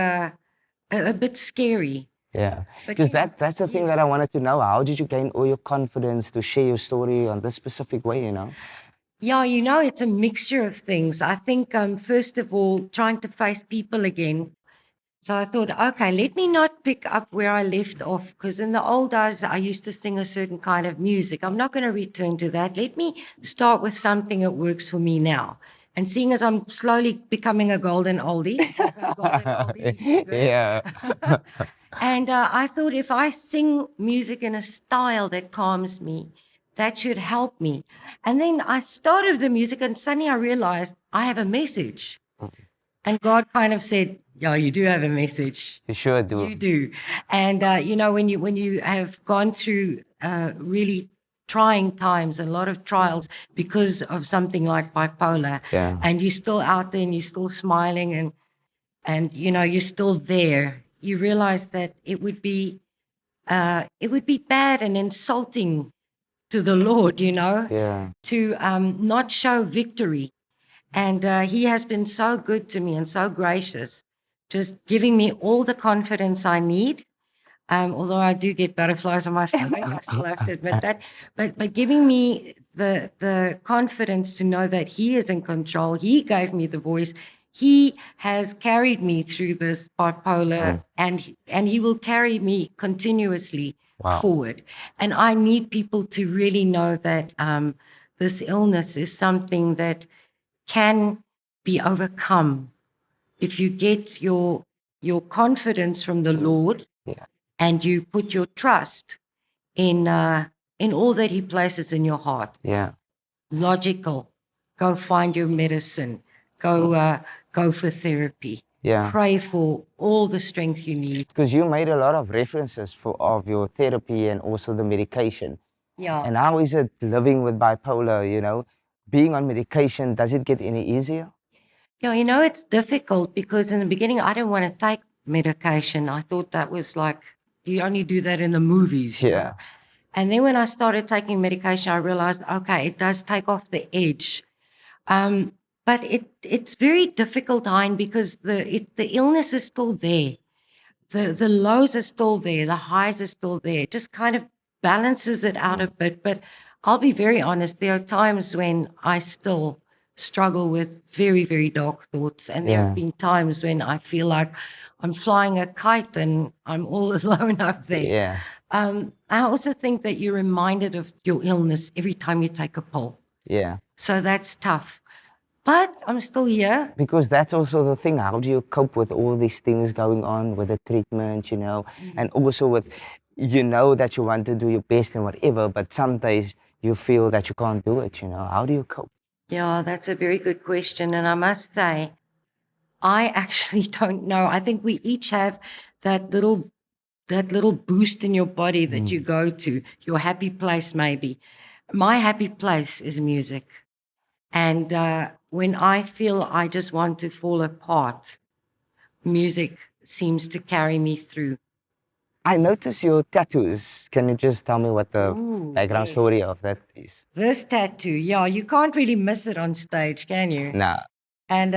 a bit scary. Yeah, But because yeah, that's the thing yes. that I wanted to know. How did you gain all your confidence to share your story on this specific way, you know? Yeah, you know, it's a mixture of things. I think, first of all, trying to face people again. So I thought, okay, let me not pick up where I left off, because in the old days, I used to sing a certain kind of music. I'm not going to return to that. Let me start with something that works for me now. And seeing as I'm slowly becoming a golden oldie, Yeah. and I thought if I sing music in a style that calms me, that should help me. And then I started the music, and suddenly I realized I have a message. And God kind of said, "Yeah, you do have a message. You sure do. You do." And when you have gone through really trying times, a lot of trials because of something like bipolar, Yeah. and you're still out there and you're still smiling and you're still there, you realize that it would be bad and insulting to the Lord, Yeah. to not show victory. And he has been so good to me and so gracious, just giving me all the confidence I need. Although I do get butterflies on my stomach, I still have to admit that. But giving me the confidence to know that he is in control. He gave me the voice. He has carried me through this bipolar, and he will carry me continuously forward. And I need people to really know that this illness is something that can be overcome if you get your confidence from the Lord, Yeah. and you put your trust in all that he places in your heart. Yeah. Logical. Go find your medicine. Go for therapy. Yeah. Pray for all the strength you need. Because you made a lot of references of your therapy and also the medication. Yeah. And how is it living with bipolar, Being on medication, does it get any easier? Yeah, it's difficult because in the beginning I didn't want to take medication. I thought that was like, you only do that in the movies. Yeah. And then when I started taking medication, I realized, okay, it does take off the edge. But it's very difficult, Hein, because the illness is still there. The lows are still there. The highs are still there. It just kind of balances it out a bit. But I'll be very honest, there are times when I still struggle with very, very dark thoughts. And there have been times when I feel like I'm flying a kite and I'm all alone up there. Yeah. I also think that you're reminded of your illness every time you take a pill. Yeah. So that's tough. But I'm still here. Because that's also the thing. How do you cope with all these things going on with the treatment, and also with, that you want to do your best and whatever, but some days you feel that you can't do it, How do you cope? Yeah, that's a very good question. And I must say, I actually don't know. I think we each have that little boost in your body that you go to, your happy place maybe. My happy place is music. And when I feel I just want to fall apart, music seems to carry me through. I notice your tattoos. Can you just tell me what the Ooh, background yes. story of that is? This tattoo, yeah, you can't really miss it on stage, can you? Nah. And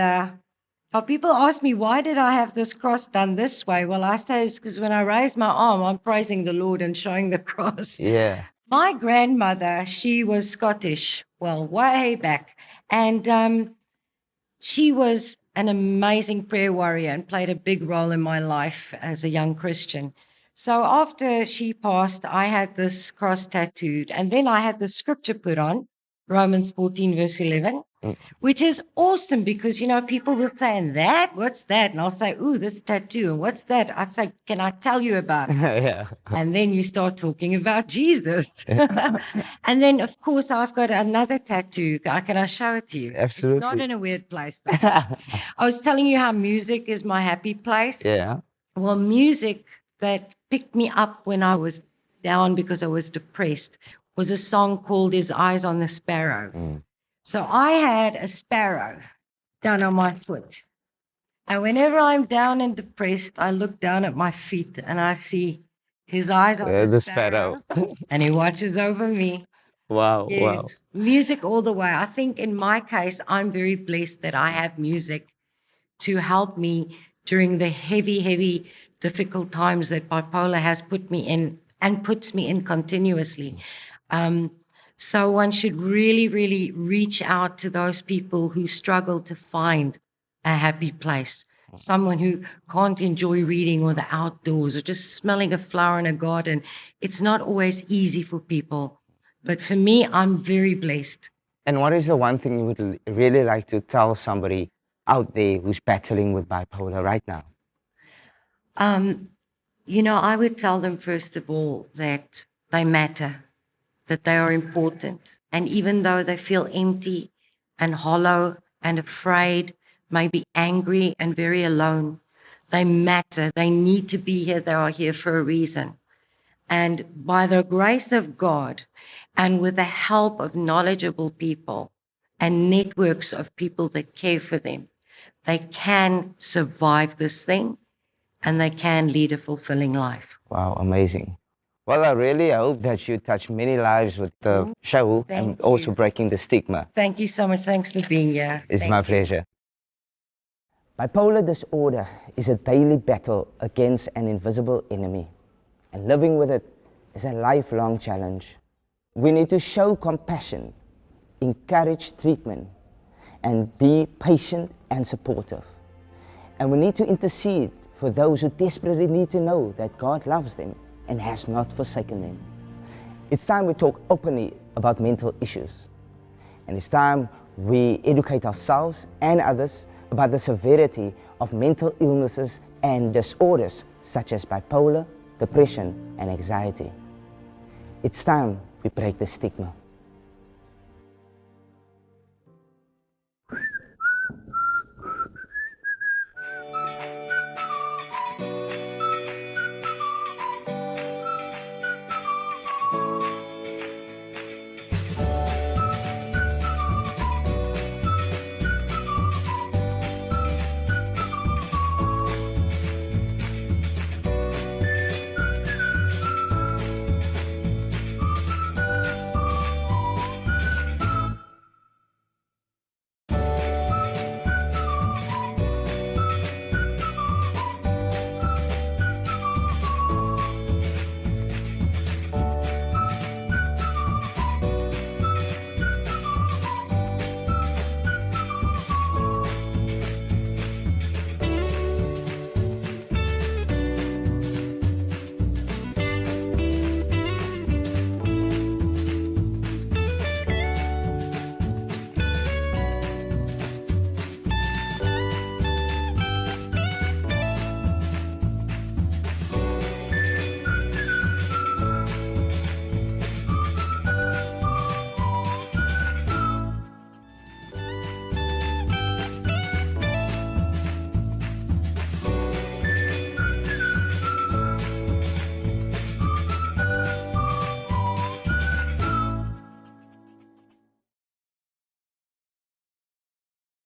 people ask me, why did I have this cross done this way? Well, I say it's because when I raise my arm, I'm praising the Lord and showing the cross. Yeah. My grandmother, she was Scottish, well, way back. And she was an amazing prayer warrior and played a big role in my life as a young Christian. So after she passed, I had this cross tattooed, and then I had the scripture put on, Romans 14, verse 11, which is awesome because, people will say, and that, what's that? And I'll say, ooh, this tattoo. And what's that? I say, can I tell you about it? Yeah. And then you start talking about Jesus. And then, of course, I've got another tattoo. Can I show it to you? Absolutely. It's not in a weird place, though. I was telling you how music is my happy place. Yeah. Well, music that picked me up when I was down because I was depressed was a song called His Eyes on the Sparrow. So I had a sparrow down on my foot. And whenever I'm down and depressed, I look down at my feet and I see His eyes on the sparrow. And He watches over me. Wow. Yes, music all the way. I think in my case, I'm very blessed that I have music to help me during the heavy, heavy, difficult times that bipolar has put me in and puts me in continuously. So one should really, really reach out to those people who struggle to find a happy place. Someone who can't enjoy reading or the outdoors or just smelling a flower in a garden. It's not always easy for people. But for me, I'm very blessed And what is the one thing you would really like to tell somebody out there who's battling with bipolar right now? I would tell them, first of all, that they matter, that they are important. And even though they feel empty and hollow and afraid, maybe angry and very alone, they matter. They need to be here. They are here for a reason. And by the grace of God and with the help of knowledgeable people and networks of people that care for them, they can survive this thing and they can lead a fulfilling life. Wow, amazing. Well, I really hope that you touch many lives with the show and also breaking the stigma. Thank you so much. Thanks for being here. It's my pleasure. Bipolar disorder is a daily battle against an invisible enemy, and living with it is a lifelong challenge. We need to show compassion, encourage treatment, and be patient and supportive. And we need to intercede for those who desperately need to know that God loves them and has not forsaken them. It's time we talk openly about mental issues. And it's time we educate ourselves and others about the severity of mental illnesses and disorders such as bipolar, depression, and anxiety. It's time we break the stigma.